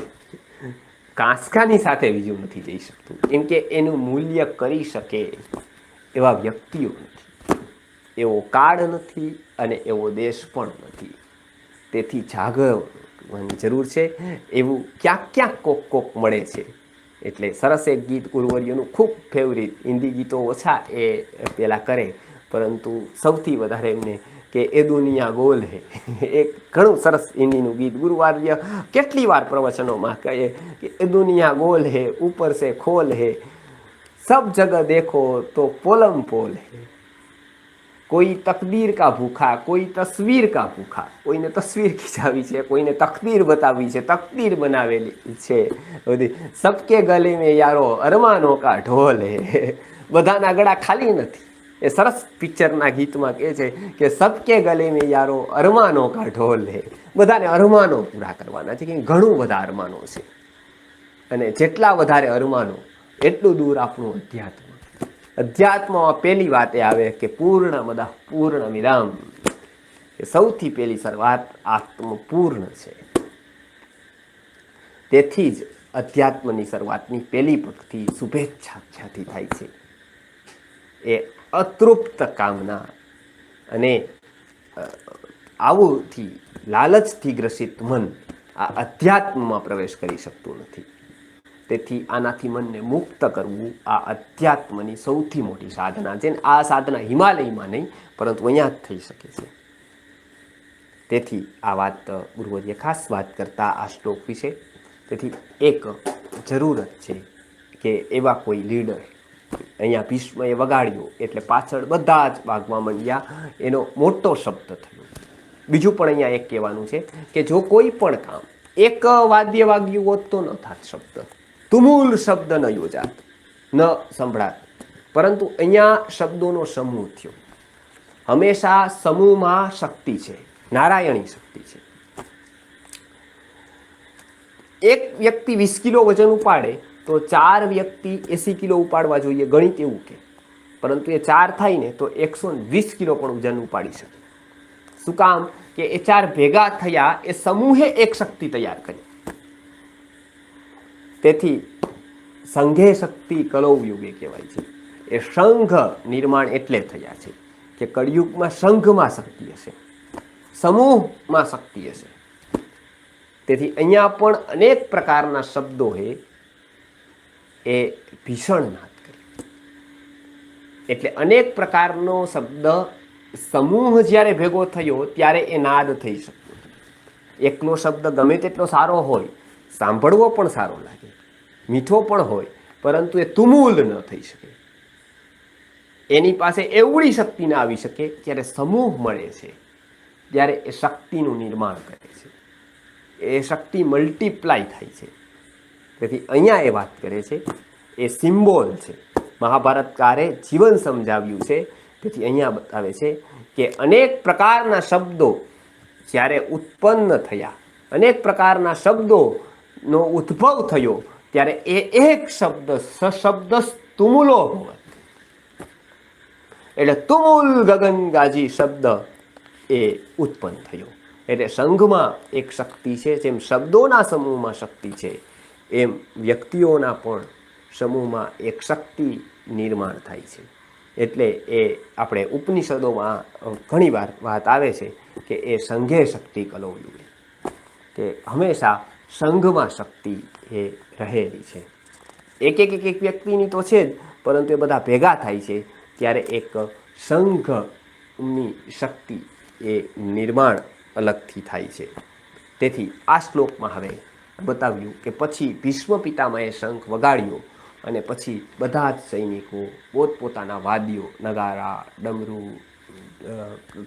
કાંસકાની સાથે બીજું નથી જઈ શકતું, કેમ કે એનું મૂલ્ય કરી શકે એવા વ્યક્તિઓ નથી, એવો કાળ નથી અને એવો દેશ પણ નથી. તેથી જાગવાની જરૂર છે. એવું ક્યાંક કોક મળે છે. એટલે સરસ એક ગીત ગુરુવર્યનું ખૂબ ફેવરિટ, હિન્દી ગીતો ઓછા એ પહેલાં કરે, પરંતુ સૌથી વધારે એમને કે એ દુનિયા ગોલ હે, એક ઘણું સરસ હિન્દીનું ગીત ગુરુવર્ય કેટલી વાર પ્રવચનોમાં કહે કે એ દુનિયા ગોલ હે, ઉપર સે ખોલ હે, સબ જગહ દેખો તો પોલમ પોલ હે, કોઈ તકદીર કા ભૂખા, કોઈ તસવીર કા ભૂખા. કોઈને તસવીર ખીચાવી છે, કોઈને તકદીર બતાવી છે, તકદીર બનાવેલી છે બધી. સબકે ગલે મેં યારો અરમાનો કા ઢોલ હે, બધાના ગળા ખાલી નથી. એ સરસ પિક્ચરના ગીતમાં કહે છે કે સબકે ગલે મેં યારો અરમાનો કા ઢોલ હે. બધાને અરમાનો પૂરા કરવાના છે, કે ઘણું બધા અરમાનો છે, અને જેટલા વધારે અરમાનો એટલું દૂર આપણું અધ્યાત્મ. અધ્યાત્મમાં પહેલી વાત એ આવે કે પૂર્ણમદઃ પૂર્ણમિદં, કે સૌથી પહેલી શરૂઆત આત્મપૂર્ણ છે. તેથી જ અધ્યાત્મની શરૂઆતની પહેલી પંક્તિ શુભેચ્છા ક્યાંથી થાય છે? એ અતૃપ્ત કામના અને આવુંથી લાલચથી ગ્રસિત મન આ અધ્યાત્મમાં પ્રવેશ કરી શકતું નથી. તેથી આનાથી મનને મુક્ત કરવું આ અધ્યાત્મની સૌથી મોટી સાધના છે. આ સાધના હિમાલયમાં નહીં, પરંતુ અહીંયા જ થઈ શકે છે. તેથી આ વાત ગુરુવર્યે ખાસ વાત કરતા આ શ્લોક વિશે. તેથી એક જરૂરત છે કે એવા કોઈ લીડર, અહીંયા ભીષ્મએ વગાડ્યો એટલે પાછળ બધા જ ભાગમાં મંડ્યા, એનો મોટો શબ્દ થયો. બીજું પણ અહીંયા એક કહેવાનું છે કે જો કોઈ પણ કામ એક વાદ્ય વાગ્યું હોત તો ન થાત શબ્દ, તુમુલ શબ્દ ન યોજાત, ન સંભળાત, પરંતુ અહીંયા શબ્દોનો સમૂહ થયો. હંમેશા સમૂહમાં શક્તિ છે, નારાયણી શક્તિ છે. એક વ્યક્તિ 20 કિલો વજન ઉપાડે તો 4 વ્યક્તિ 80 કિલો ઉપાડવા જોઈએ, ગણિત એવું કે. પરંતુ એ 4 થાય ને તો 120 કિલો પણ વજન ઉપાડી શકે. શું કામ? કે એ 4 ભેગા થયા, એ સમૂહે એક શક્તિ તૈયાર કરી. તેથી સંઘે શક્તિ કલૌ યુગે કહેવાય છે. એ સંઘ નિર્માણ એટલે થયા છે કે કળિયુગમાં સંઘમાં શક્તિ હશે, સમૂહમાં શક્તિ હશે. તેથી અહીંયા પણ અનેક પ્રકારના શબ્દોએ એ ભીષણ નાદ કર્યો. એટલે અનેક પ્રકારનો શબ્દ સમૂહ જ્યારે ભેગો થયો ત્યારે એ નાદ થઈ શકતો. એકલો શબ્દ ગમે તેટલો સારો હોય, સાંભળવો પણ સારો લાગે, મીઠો પણ હોય, પરંતુ એ તુમૂલ ન થઈ શકે, એની પાસે એવડી શક્તિ ના આવી શકે. જ્યારે સમૂહ મળે છે ત્યારે એ શક્તિનું નિર્માણ કરે છે, એ શક્તિ મલ્ટીપ્લાય થાય છે. તેથી અહીંયા એ વાત કરે છે, એ સિમ્બોલ છે. મહાભારતકારે જીવન સમજાવ્યું છે. તેથી અહીંયા બતાવે છે કે અનેક પ્રકારના શબ્દો જ્યારે ઉત્પન્ન થયા, અનેક પ્રકારના શબ્દોનો ઉદ્ભવ થયો, ત્યારે એ એક શબ્દ સશબ્દ તુમુલો ભવત, એટલે તુમુલ ગગન ગાજી શબ્દ એ ઉત્પન્ન થયો. એટલે સંઘમાં એક શક્તિ છે. જેમ શબ્દોના સમૂહમાં શક્તિ છે, એમ વ્યક્તિઓના પણ સમૂહમાં એક શક્તિ નિર્માણ થાય છે. એટલે એ આપણે ઉપનિષદોમાં ઘણી વાર વાત આવે છે કે એ સંઘે શક્તિ કલોયુગે, કે હંમેશા સંઘમાં શક્તિ એ રહેલી છે. એક વ્યક્તિની તો છે જ, પરંતુ એ બધા ભેગા થાય છે ત્યારે એક સંઘની શક્તિ એ નિર્માણ અલગથી થાય છે. તેથી આ શ્લોકમાં હવે બતાવ્યું કે પછી ભીષ્મ પિતામહે શંખ વગાડ્યો અને પછી બધા જ સૈનિકો પોતપોતાના વાદ્યો, નગારા, ડમરૂ,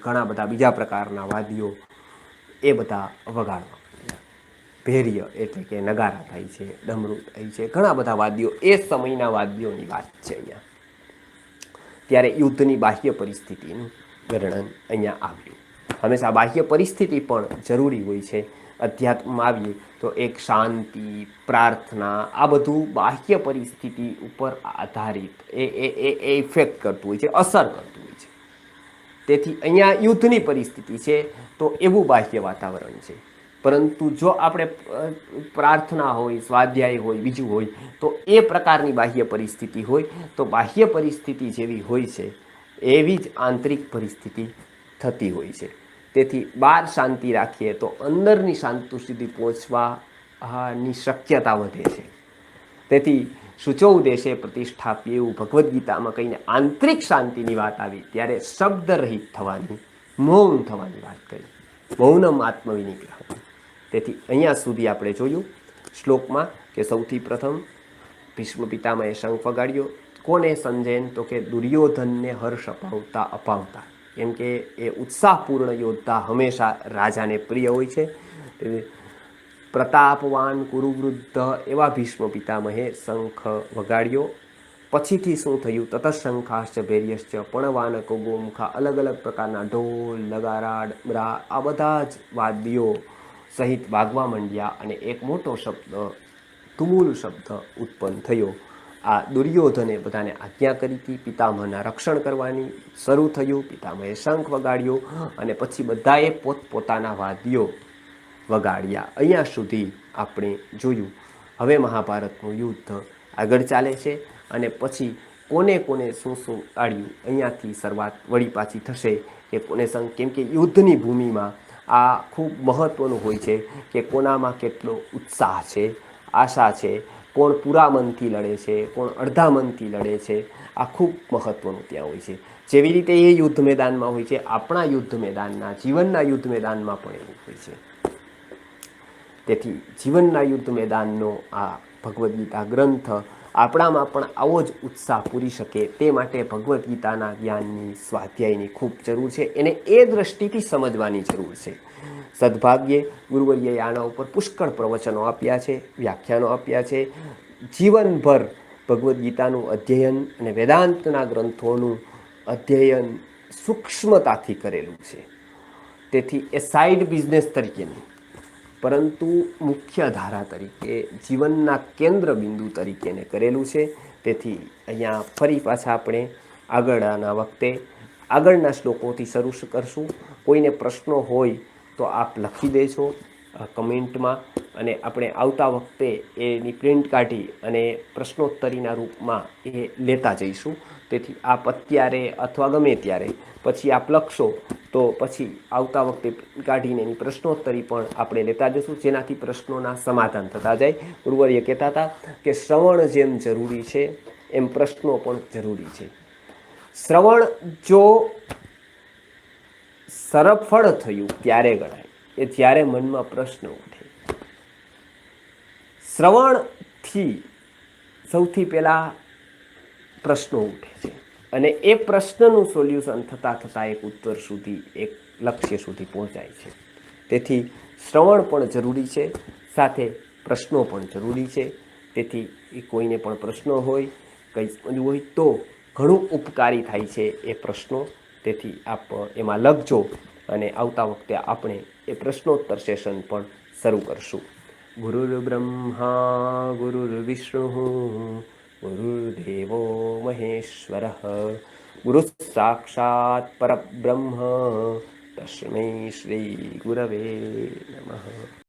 ઘણા બધા બીજા પ્રકારના વાદ્યો એ બધા વગાડવા. ભેર્ય એટલે કે નગારા થાય છે, ડમરૂ થાય છે, ઘણા બધા વાદ્યો, એ સમયના વાદ્યોની વાત છે અહીંયા. ત્યારે યુદ્ધની બાહ્ય પરિસ્થિતિનું વર્ણન અહીંયા આવ્યું. હંમેશા બાહ્ય પરિસ્થિતિ પણ જરૂરી હોય છે. અધ્યાત્મમાં આવીએ તો એક શાંતિ, પ્રાર્થના, આ બધું બાહ્ય પરિસ્થિતિ ઉપર આધારિત એ ઇફેક્ટ કરતું હોય છે, અસર કરતું હોય છે. તેથી અહીંયા યુદ્ધની પરિસ્થિતિ છે તો એવું બાહ્ય વાતાવરણ છે. પરંતુ જો આપણે પ્રાર્થના હોય, સ્વાધ્યાય હોય, બીજું હોય, તો એ પ્રકારની બાહ્ય પરિસ્થિતિ હોય તો બાહ્ય પરિસ્થિતિ જેવી હોય છે એવી જ આંતરિક પરિસ્થિતિ થતી હોય છે. તેથી બહાર શાંતિ રાખીએ તો અંદરની શાંતિ સુધી પહોંચવાની શક્યતા વધે છે. તેથી શુચૌ દેશે પ્રતિષ્ઠાપ્ય એવું ભગવદ્ ગીતામાં કહીને આંતરિક શાંતિની વાત આવી ત્યારે શબ્દરહિત થવાની, મૌન થવાની વાત કરી. મૌનમ આત્મવિનિગ્રહ. તેથી અહીંયા સુધી આપણે જોયું શ્લોકમાં કે સૌથી પ્રથમ ભીષ્મ પિતામહે શંખ વગાડ્યો. કોને સંજયન? તો કે દુર્યોધનને હર્ષ અપાવતા. કેમ કે એ ઉત્સાહપૂર્ણ યોદ્ધા હંમેશા રાજાને પ્રિય હોય છે. પ્રતાપવાન કુરુવૃદ્ધ એવા ભીષ્મ પિતામહે શંખ વગાડ્યો. પછીથી શું થયું? તતશંખાશ્ચ ભૈર્યશ્ચ પણવાનક ગોમુખા, અલગ અલગ પ્રકારના ઢોલ, નગારા, ડમરા, આ બધા જ વાદ્યો સહિત વાગવા માંડ્યા અને એક મોટો શબ્દ, તુમુલ શબ્દ ઉત્પન્ન થયો. આ દુર્યોધને બધાને આજ્ઞા કરી હતી પિતામહના રક્ષણ કરવાની. શરૂ થયું, પિતામહે શંખ વગાડ્યો અને પછી બધાએ પોતપોતાના વાદ્યો વગાડ્યા. અહીંયા સુધી આપણે જોયું. હવે મહાભારતનું યુદ્ધ આગળ ચાલે છે અને પછી કોને કોને શું શું આડ્યું અહીંયાથી શરૂઆત વળી પાછી થશે કે કોને શંખ. કેમ કે યુદ્ધની ભૂમિમાં આ ખૂબ મહત્ત્વનું હોય છે કે કોનામાં કેટલો ઉત્સાહ છે, આશા છે, કોણ પૂરા મનથી લડે છે, કોણ અડધા મનથી લડે છે. આ ખૂબ મહત્ત્વનું ત્યાં હોય છે. જેવી રીતે એ યુદ્ધ મેદાનમાં હોય છે, આપણા યુદ્ધ મેદાનના, જીવનના યુદ્ધ મેદાનમાં પણ એવું હોય છે. તેથી જીવનના યુદ્ધ મેદાનનો આ ભગવદ્ ગીતા ગ્રંથ આપણામાં પણ આવો જ ઉત્સાહ પૂરી શકે તે માટે ભગવદ્ ગીતાના જ્ઞાનની, સ્વાધ્યાયની ખૂબ જરૂર છે. એને એ દૃષ્ટિથી સમજવાની જરૂર છે. સદભાગ્યે ગુરુવર્યએ આના ઉપર પુષ્કળ પ્રવચનો આપ્યા છે, વ્યાખ્યાનો આપ્યા છે. જીવનભર ભગવદ્ ગીતાનું અધ્યયન અને વેદાંતના ગ્રંથોનું અધ્યયન સૂક્ષ્મતાથી કરેલું છે. તેથી એ સાઇડ બિઝનેસ તરીકે નહીં, પરંતુ મુખ્ય ધારા તરીકે, જીવનના કેન્દ્ર બિંદુ તરીકે એને કરેલું છે. તેથી અહીંયા ફરી પાછા આપણે આગળના વખતે આગળના શ્લોકોથી શરૂ કરશું. કોઈને પ્રશ્નો હોય તો આપ લખી દેજો. કમેન્ટમાં, અને આપણે આવતા વખતે એની પ્રિન્ટ કાઢી અને પ્રશ્નોત્તરીના રૂપમાં એ લેતા જઈશું. તેથી આપ અત્યારે અથવા ગમે ત્યારે પછી આપ લખશો તો પછી આવતા વખતે કાઢીને એની પ્રશ્નોત્તરી પણ આપણે લેતા જઈશું, જેનાથી પ્રશ્નોના સમાધાન થતા જાય. ગુરુવર્ય કહેતા હતા કે શ્રવણ જેમ જરૂરી છે એમ પ્રશ્નો પણ જરૂરી છે. શ્રવણ જો સરફળ થયું ત્યારે ગણાય, એ જ્યારે મનમાં પ્રશ્ન ઉઠે. શ્રવણથી સૌથી પહેલાં પ્રશ્નો ઉઠે છે અને એ પ્રશ્નનું સોલ્યુશન થતાં થતાં એક ઉત્તર સુધી, એક લક્ષ્ય સુધી પહોંચાય છે. તેથી શ્રવણ પણ જરૂરી છે, સાથે પ્રશ્નો પણ જરૂરી છે. તેથી એ કોઈને પણ પ્રશ્નો હોય, કંઈ સમજવું હોય તો ઘણું ઉપકારી થાય છે એ પ્રશ્નો. તેથી આપ એમાં લખજો અને આવતા વખતે આપણે એ પ્રશ્નોત્તર સેશન પણ શરૂ કરશું. ગુરુર્બ્રહ્મા ગુરુર્વિષ્ણુ ગુરુર્દેવો મહેશ્વરઃ, ગુરુ સાક્ષાત પરબ્રહ્મ તસ્મૈ શ્રી ગુરવે નમઃ.